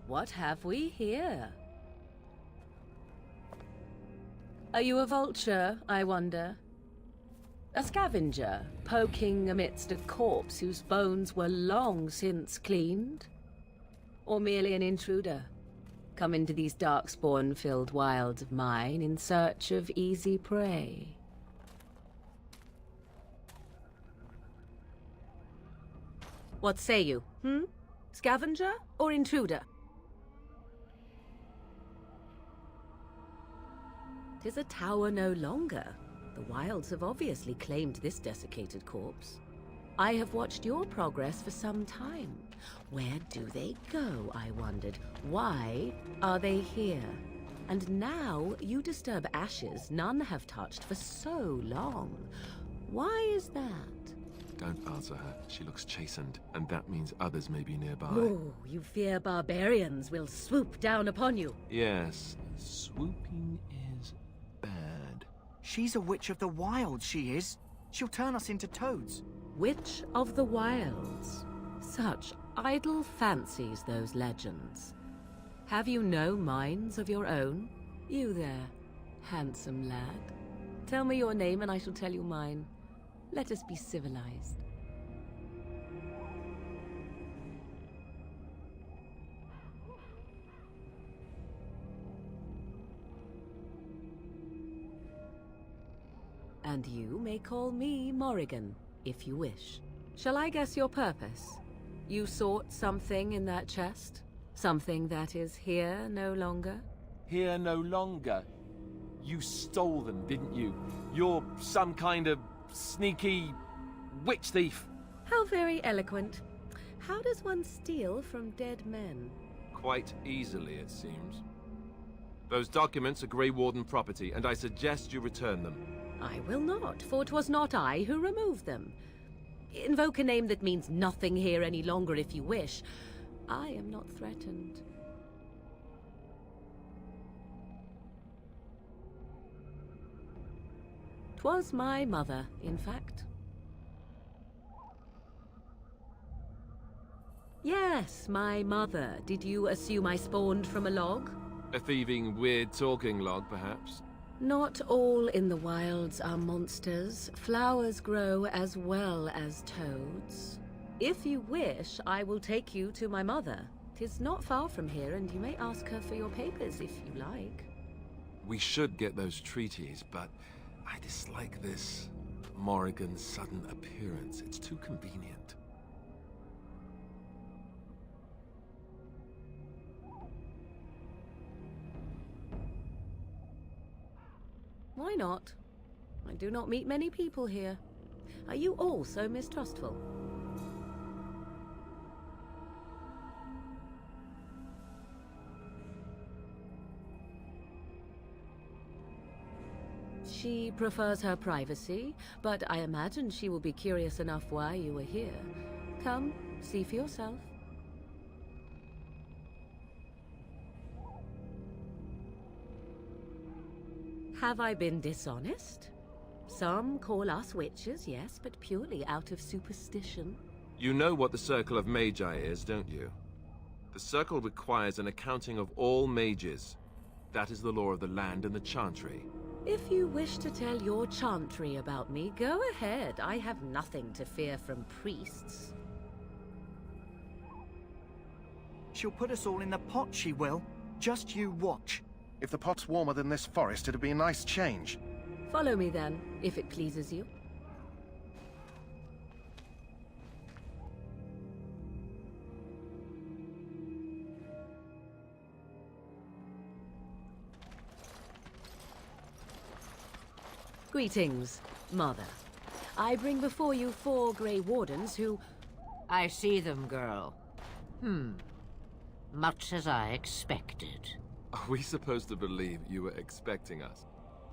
What have we here? Are you a vulture, I wonder? A scavenger, poking amidst a corpse whose bones were long since cleaned? Or merely an intruder, come into these darkspawn-filled wilds of mine in search of easy prey? What say you, Scavenger or intruder? 'Tis a tower no longer. The wilds have obviously claimed this desiccated corpse. I have watched your progress for some time. Where do they go, I wondered? Why are they here? And now you disturb ashes none have touched for so long. Why is that? Don't answer her. She looks chastened, and that means others may be nearby. Oh, you fear barbarians will swoop down upon you. Yes, swooping is bad. She's a witch of the wilds, she is. She'll turn us into toads. Witch of the wilds. Such idle fancies, those legends. Have you no minds of your own? You there, handsome lad. Tell me your name and I shall tell you mine. Let us be civilized. And you may call me Morrigan, if you wish. Shall I guess your purpose? You sought something in that chest? Something that is here no longer? Here no longer? You stole them, didn't you? You're some kind of sneaky witch thief. How very eloquent. How does one steal from dead men? Quite easily, it seems. Those documents are Grey Warden property, and I suggest you return them. I will not, for 'twas not I who removed them. Invoke a name that means nothing here any longer if you wish. I am not threatened. 'Twas my mother, in fact. Yes, my mother. Did you assume I spawned from a log? A thieving, weird-talking log, perhaps? Not all in the wilds are monsters. Flowers grow as well as toads. If you wish, I will take you to my mother. 'Tis not far from here, and you may ask her for your papers if you like. We should get those treaties, but I dislike this Morrigan's sudden appearance. It's too convenient. Why not? I do not meet many people here. Are you all so mistrustful? She prefers her privacy, but I imagine she will be curious enough why you are here. Come, see for yourself. Have I been dishonest? Some call us witches, yes, but purely out of superstition. You know what the Circle of Magi is, don't you? The Circle requires an accounting of all mages. That is the law of the land and the Chantry. If you wish to tell your chantry about me, go ahead. I have nothing to fear from priests. She'll put us all in the pot, she will. Just you watch. If the pot's warmer than this forest, it'd be a nice change. Follow me then, if it pleases you. Greetings, Mother. I bring before you 4 Grey Wardens who... I see them, girl. Much as I expected. Are we supposed to believe you were expecting us?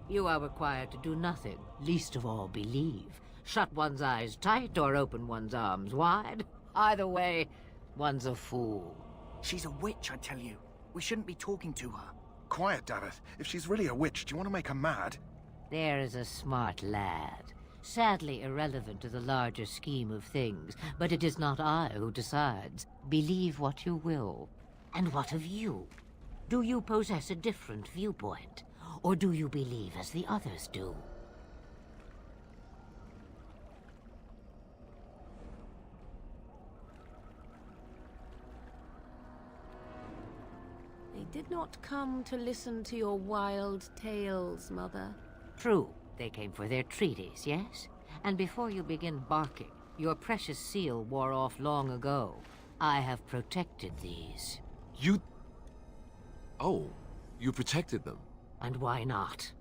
You are required to do nothing, least of all believe. Shut one's eyes tight or open one's arms wide. Either way, one's a fool. She's a witch, I tell you. We shouldn't be talking to her. Quiet, Davith. If she's really a witch, do you want to make her mad? There is a smart lad. Sadly irrelevant to the larger scheme of things, but it is not I who decides. Believe what you will. And what of you? Do you possess a different viewpoint? Or do you believe as the others do? They did not come to listen to your wild tales, Mother. True. They came for their treaties, yes? And before you begin barking, your precious seal wore off long ago. I have protected these. You... Oh, you protected them? And why not?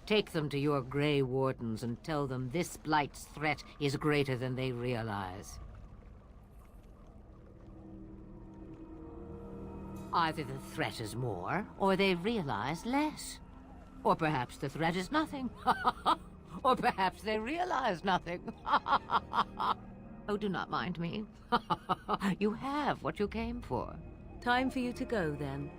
Take them to your Grey Wardens and tell them this Blight's threat is greater than they realize. Either the threat is more, or they realize less. Or perhaps the threat is nothing. Or perhaps they realize nothing. Oh, do not mind me. You have what you came for. Time for you to go, then.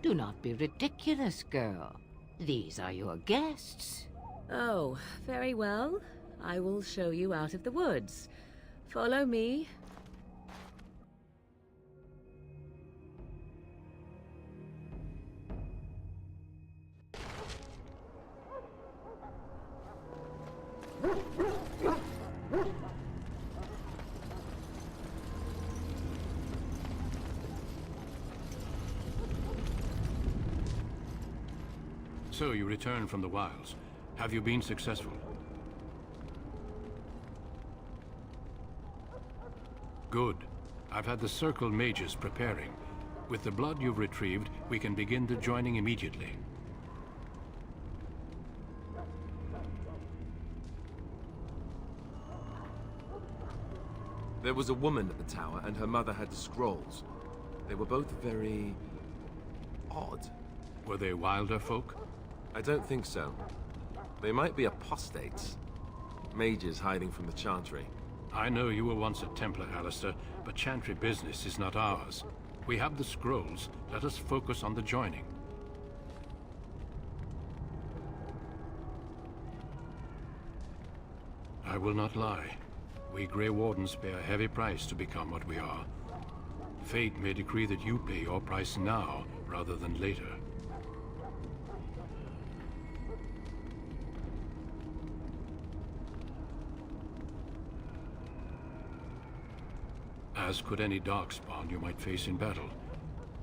Do not be ridiculous, girl. These are your guests. Oh, very well. I will show you out of the woods. Follow me. So you returned from the wilds. Have you been successful? Good. I've had the Circle mages preparing. With the blood you've retrieved, we can begin the joining immediately. There was a woman at the tower, and her mother had the scrolls. They were both very... odd. Were they wilder folk? I don't think so. They might be apostates. Mages hiding from the Chantry. I know you were once a Templar, Alistair, but Chantry business is not ours. We have the scrolls. Let us focus on the joining. I will not lie. We Grey Wardens pay a heavy price to become what we are. Fate may decree that you pay your price now, rather than later. As could any darkspawn you might face in battle.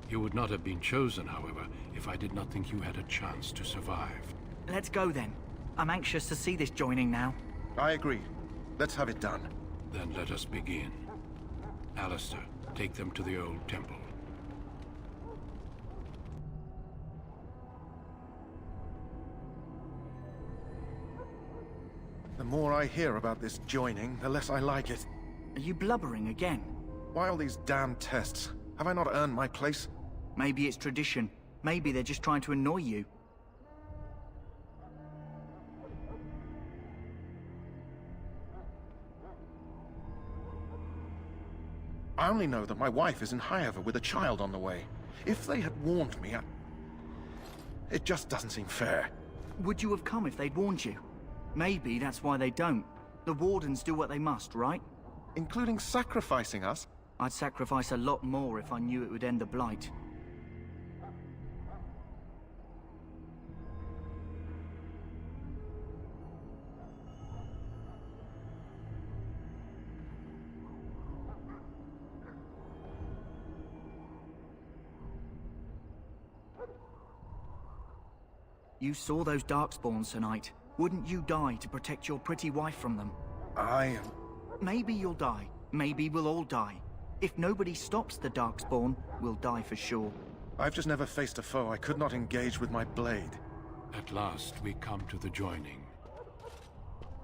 You would not have been chosen, however, if I did not think you had a chance to survive. Let's go then. I'm anxious to see this joining now. I agree. Let's have it done. Then let us begin. Alistair, take them to the old temple. more I hear about this joining, the less I like it. Are you blubbering again? Why all these damn tests? Have I not earned my place? Maybe it's tradition. Maybe they're just trying to annoy you. I only know that my wife is in Highever with a child on the way. If they had warned me, it just doesn't seem fair. Would you have come if they'd warned you? Maybe that's why they don't. The Wardens do what they must, right? Including sacrificing us? I'd sacrifice a lot more if I knew it would end the Blight. You saw those Darkspawns tonight. Wouldn't you die to protect your pretty wife from them? Maybe you'll die. Maybe we'll all die. If nobody stops the Darkspawn, we'll die for sure. I've just never faced a foe I could not engage with my blade. At last, we come to the joining.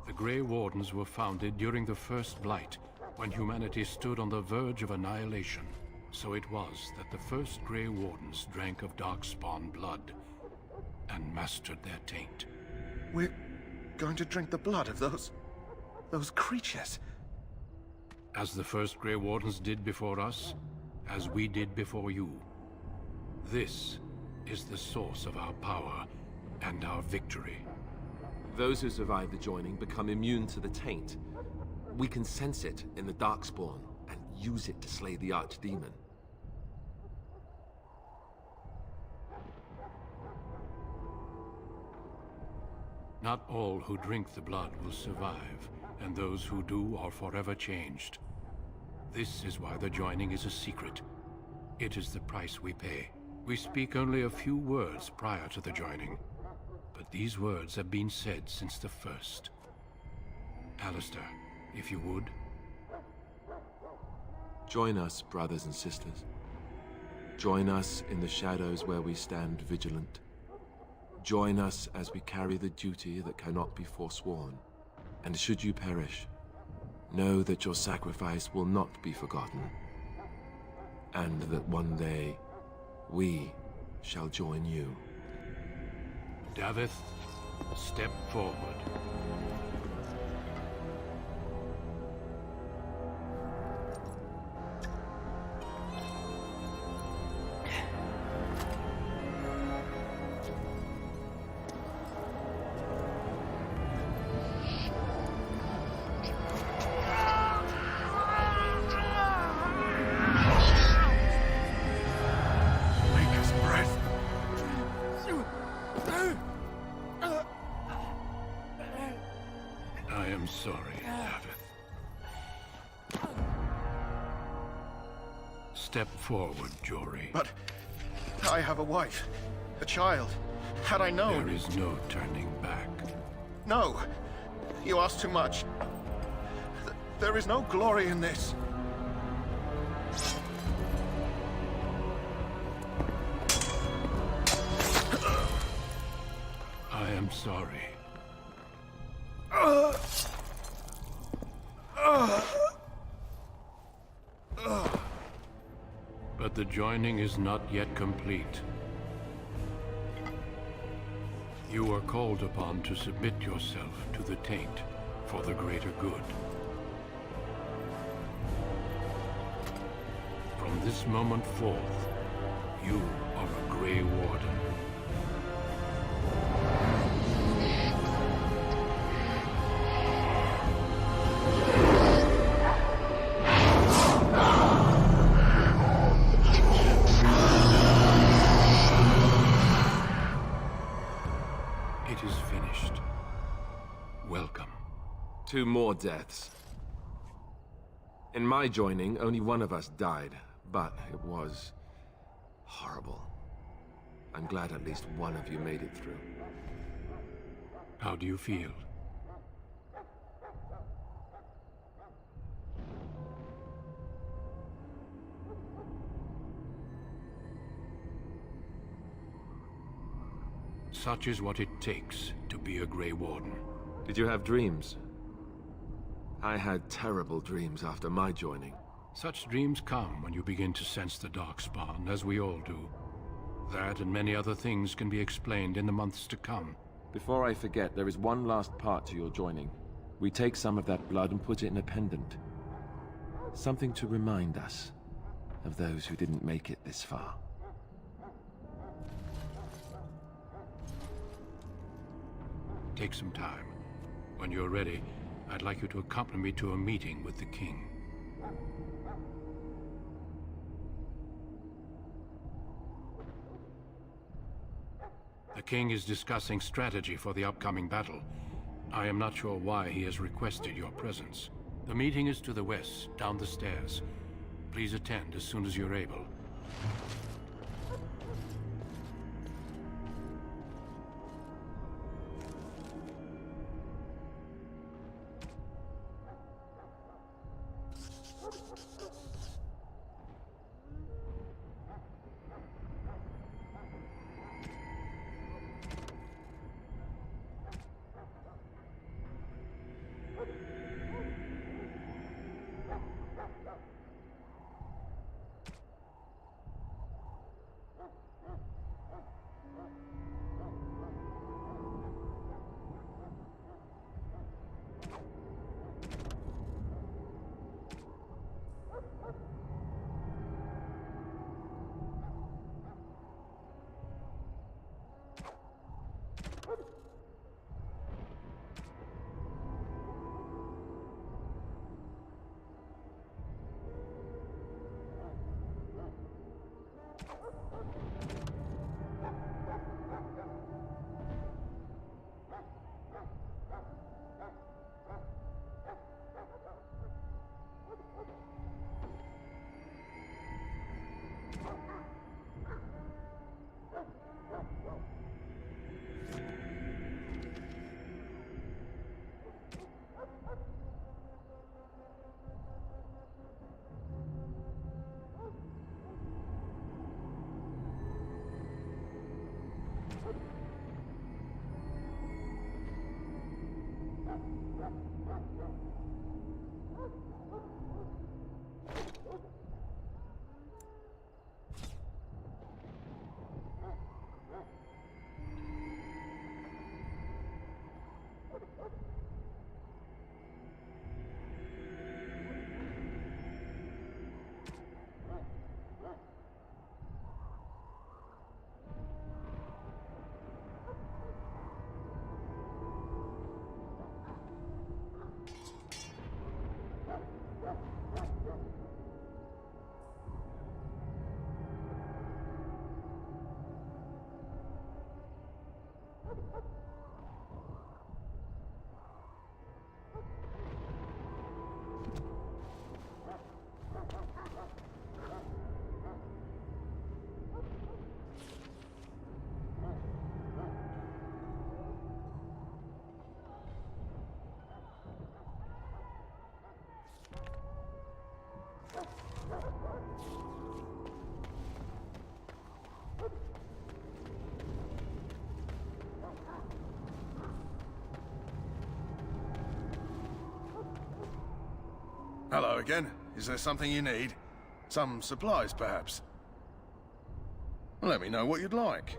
The Grey Wardens were founded during the First Blight, when humanity stood on the verge of annihilation. So it was that the first Grey Wardens drank of Darkspawn blood and mastered their taint. We're going to drink the blood of those creatures? As the first Grey Wardens did before us, as we did before you. This is the source of our power and our victory. Those who survive the joining become immune to the taint. We can sense it in the Darkspawn and use it to slay the Archdemon. Not all who drink the blood will survive, and those who do are forever changed. This is why the joining is a secret. It is the price we pay. We speak only a few words prior to the joining, but these words have been said since the first. Alistair, if you would. Join us, brothers and sisters. Join us in the shadows where we stand vigilant. Join us as we carry the duty that cannot be forsworn. And should you perish, know that your sacrifice will not be forgotten, and that one day, we shall join you. Davith, step forward. I am sorry, Davith. Step forward, Jory. But I have a wife, a child. Had I known... There is no turning back. No! You ask too much. There is no glory in this. I am sorry. But the joining is not yet complete. You are called upon to submit yourself to the taint for the greater good. From this moment forth, you are a Grey Warden. It is finished. Welcome. 2 more deaths. In my joining, only one of us died, but it was horrible. I'm glad at least one of you made it through. How do you feel? Such is what it takes to be a Grey Warden. Did you have dreams? I had terrible dreams after my joining. Such dreams come when you begin to sense the Darkspawn, as we all do. That and many other things can be explained in the months to come. Before I forget, there is one last part to your joining. We take some of that blood and put it in a pendant. Something to remind us of those who didn't make it this far. Take some time. When you're ready, I'd like you to accompany me to a meeting with the king. The king is discussing strategy for the upcoming battle. I am not sure why he has requested your presence. The meeting is to the west, down the stairs. Please attend as soon as you're able. Hello again. Is there something you need? Some supplies, perhaps? Let me know what you'd like.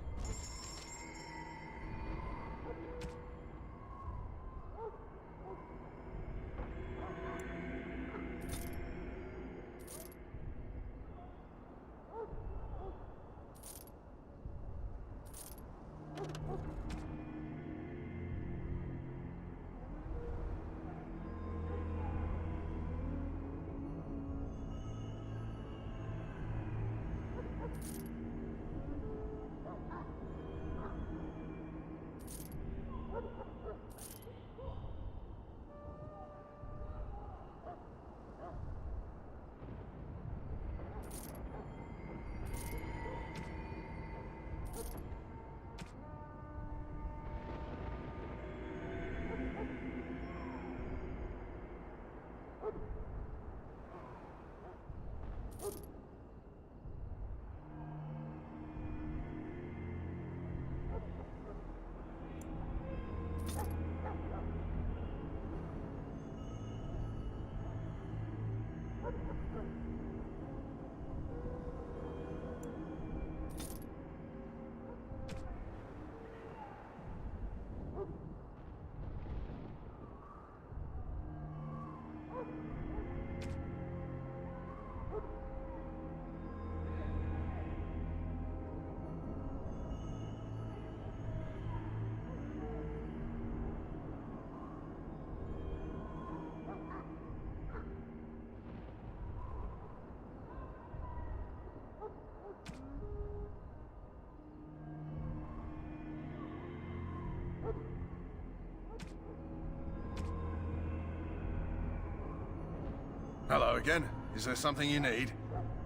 Hello again. Is there something you need?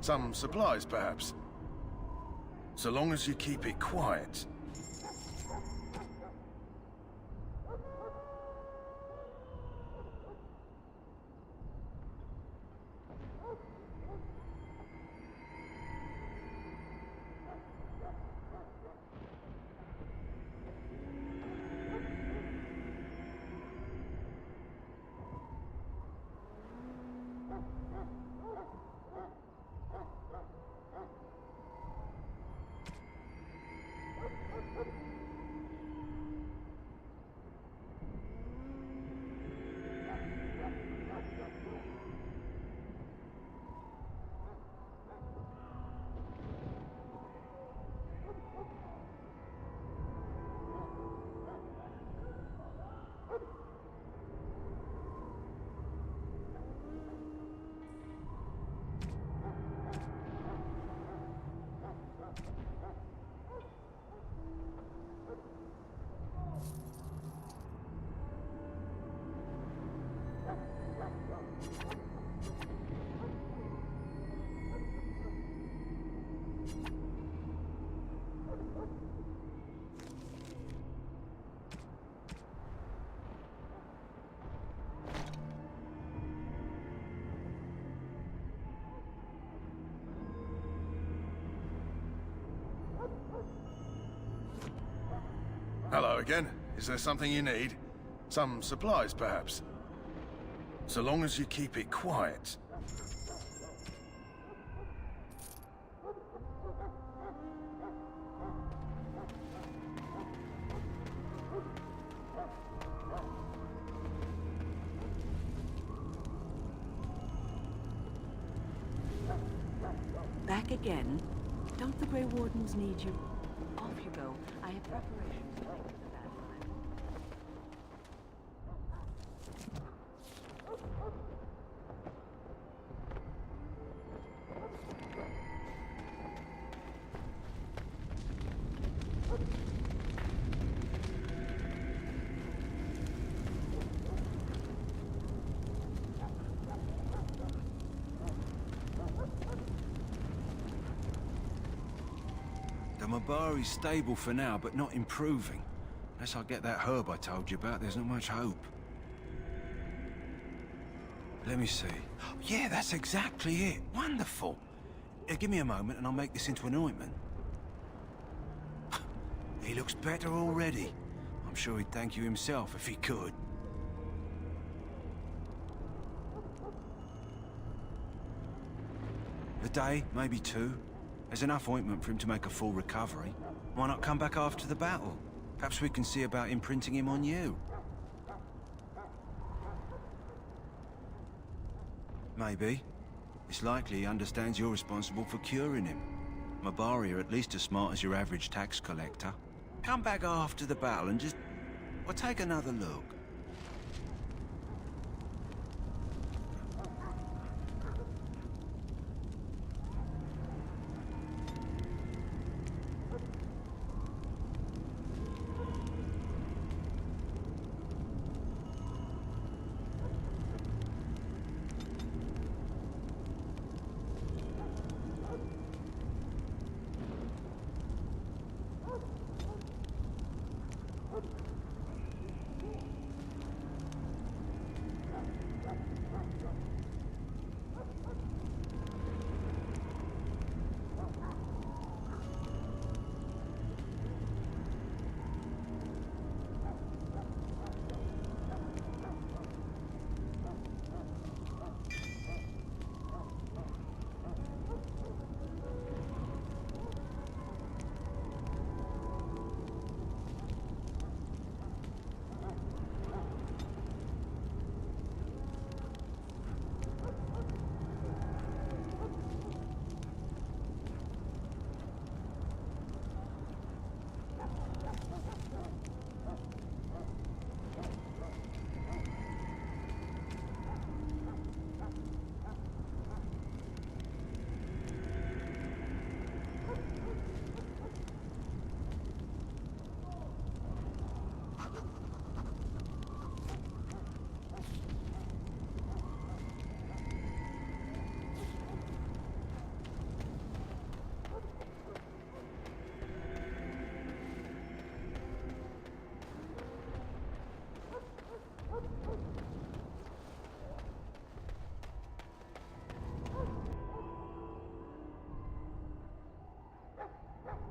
Some supplies, perhaps? So long as you keep it quiet. Hello again. Is there something you need? Some supplies, perhaps? So long as you keep it quiet. Back again? Don't the Grey Wardens need you? Off you go. I have preparations to make for that time. The Mabari's stable for now, but not improving. Unless I get that herb I told you about, there's not much hope. Let me see. Oh, yeah, that's exactly it. Wonderful. Give me a moment and I'll make this into an ointment. He looks better already. I'm sure he'd thank you himself if he could. A day, maybe two. There's enough ointment for him to make a full recovery. Why not come back after the battle? Perhaps we can see about imprinting him on you. Maybe. It's likely he understands you're responsible for curing him. Mabari are at least as smart as your average tax collector. Come back after the battle and just... well, take another look.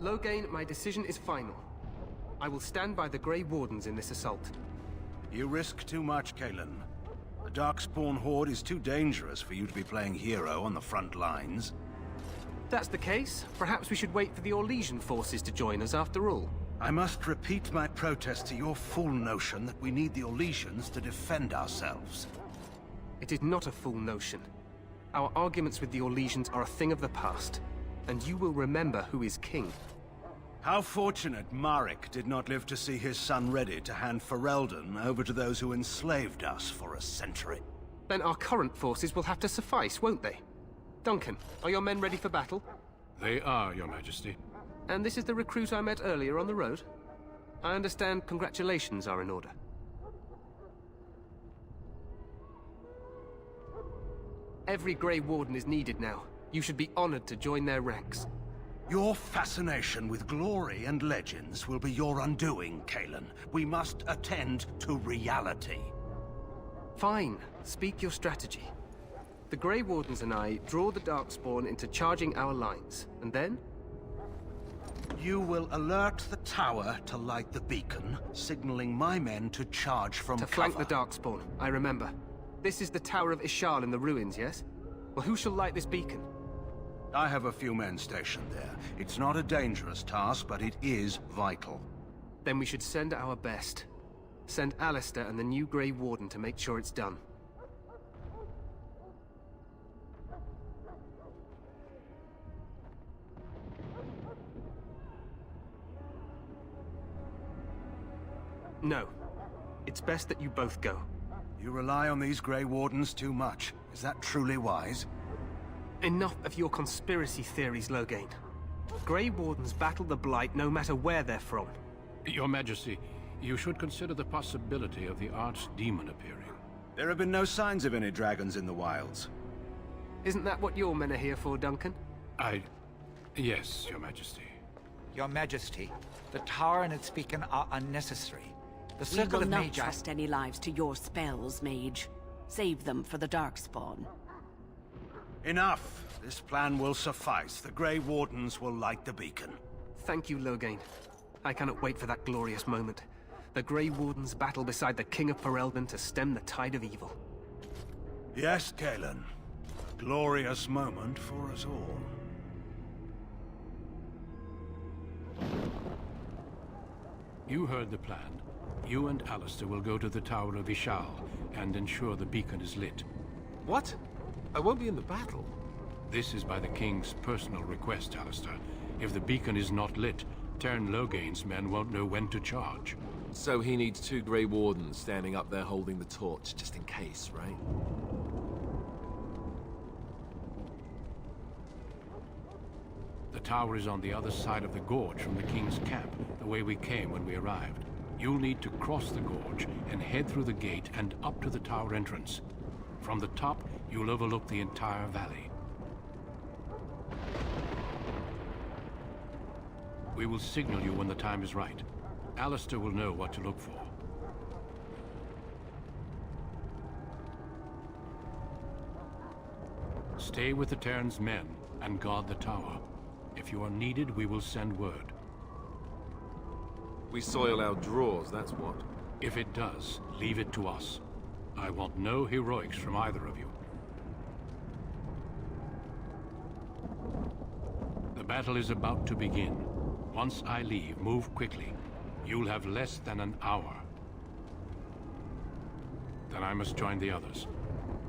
Loghain, my decision is final. I will stand by the Grey Wardens in this assault. You risk too much, Kalen. The Darkspawn Horde is too dangerous for you to be playing hero on the front lines. If that's the case, perhaps we should wait for the Orlesian forces to join us after all. I must repeat my protest to your fool notion that we need the Orlesians to defend ourselves. It is not a fool notion. Our arguments with the Orlesians are a thing of the past, and you will remember who is king. How fortunate Marek did not live to see his son ready to hand Ferelden over to those who enslaved us for a century. Then our current forces will have to suffice, won't they? Duncan, are your men ready for battle? They are, Your Majesty. And this is the recruit I met earlier on the road? I understand congratulations are in order. Every Grey Warden is needed now. You should be honored to join their ranks. Your fascination with glory and legends will be your undoing, Kalen. We must attend to reality. Fine. Speak your strategy. The Grey Wardens and I draw the Darkspawn into charging our lines, and then? You will alert the tower to light the beacon, signaling my men to charge from cover. To flank the Darkspawn, I remember. This is the Tower of Ishal in the ruins, yes? Well, who shall light this beacon? I have a few men stationed there. It's not a dangerous task, but it is vital. Then we should send our best. Send Alistair and the new Grey Warden to make sure it's done. No. It's best that you both go. You rely on these Grey Wardens too much. Is that truly wise? Enough of your conspiracy theories, Loghain. Grey Wardens battle the Blight no matter where they're from. Your Majesty, you should consider the possibility of the Archdemon appearing. There have been no signs of any dragons in the wilds. Isn't that what your men are here for, Duncan? Yes, Your Majesty. Your Majesty, the tower and its beacon are unnecessary. The We Circle will of not Magi... trust any lives to your spells, Mage. Save them for the Darkspawn. Enough! This plan will suffice. The Grey Wardens will light the beacon. Thank you, Loghain. I cannot wait for that glorious moment. The Grey Wardens battle beside the King of Ferelden to stem the tide of evil. Yes, Kalen. A glorious moment for us all. You heard the plan. You and Alistair will go to the Tower of Ishal and ensure the beacon is lit. What? I won't be in the battle. This is by the King's personal request, Alistair. If the beacon is not lit, Tern Loghain's men won't know when to charge. So he needs 2 Grey Wardens standing up there holding the torch, just in case, right? The tower is on the other side of the gorge from the King's camp, the way we came when we arrived. You'll need to cross the gorge and head through the gate and up to the tower entrance. From the top, you'll overlook the entire valley. We will signal you when the time is right. Alistair will know what to look for. Stay with the Terran's men and guard the tower. If you are needed, we will send word. We soil our drawers, that's what. If it does, leave it to us. I want no heroics from either of you. The battle is about to begin. Once I leave, move quickly. You'll have less than an hour. Then I must join the others.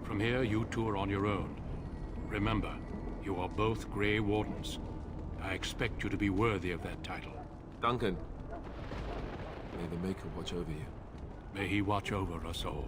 From here, you two are on your own. Remember, you are both Grey Wardens. I expect you to be worthy of that title. Duncan, may the Maker watch over you. May he watch over us all.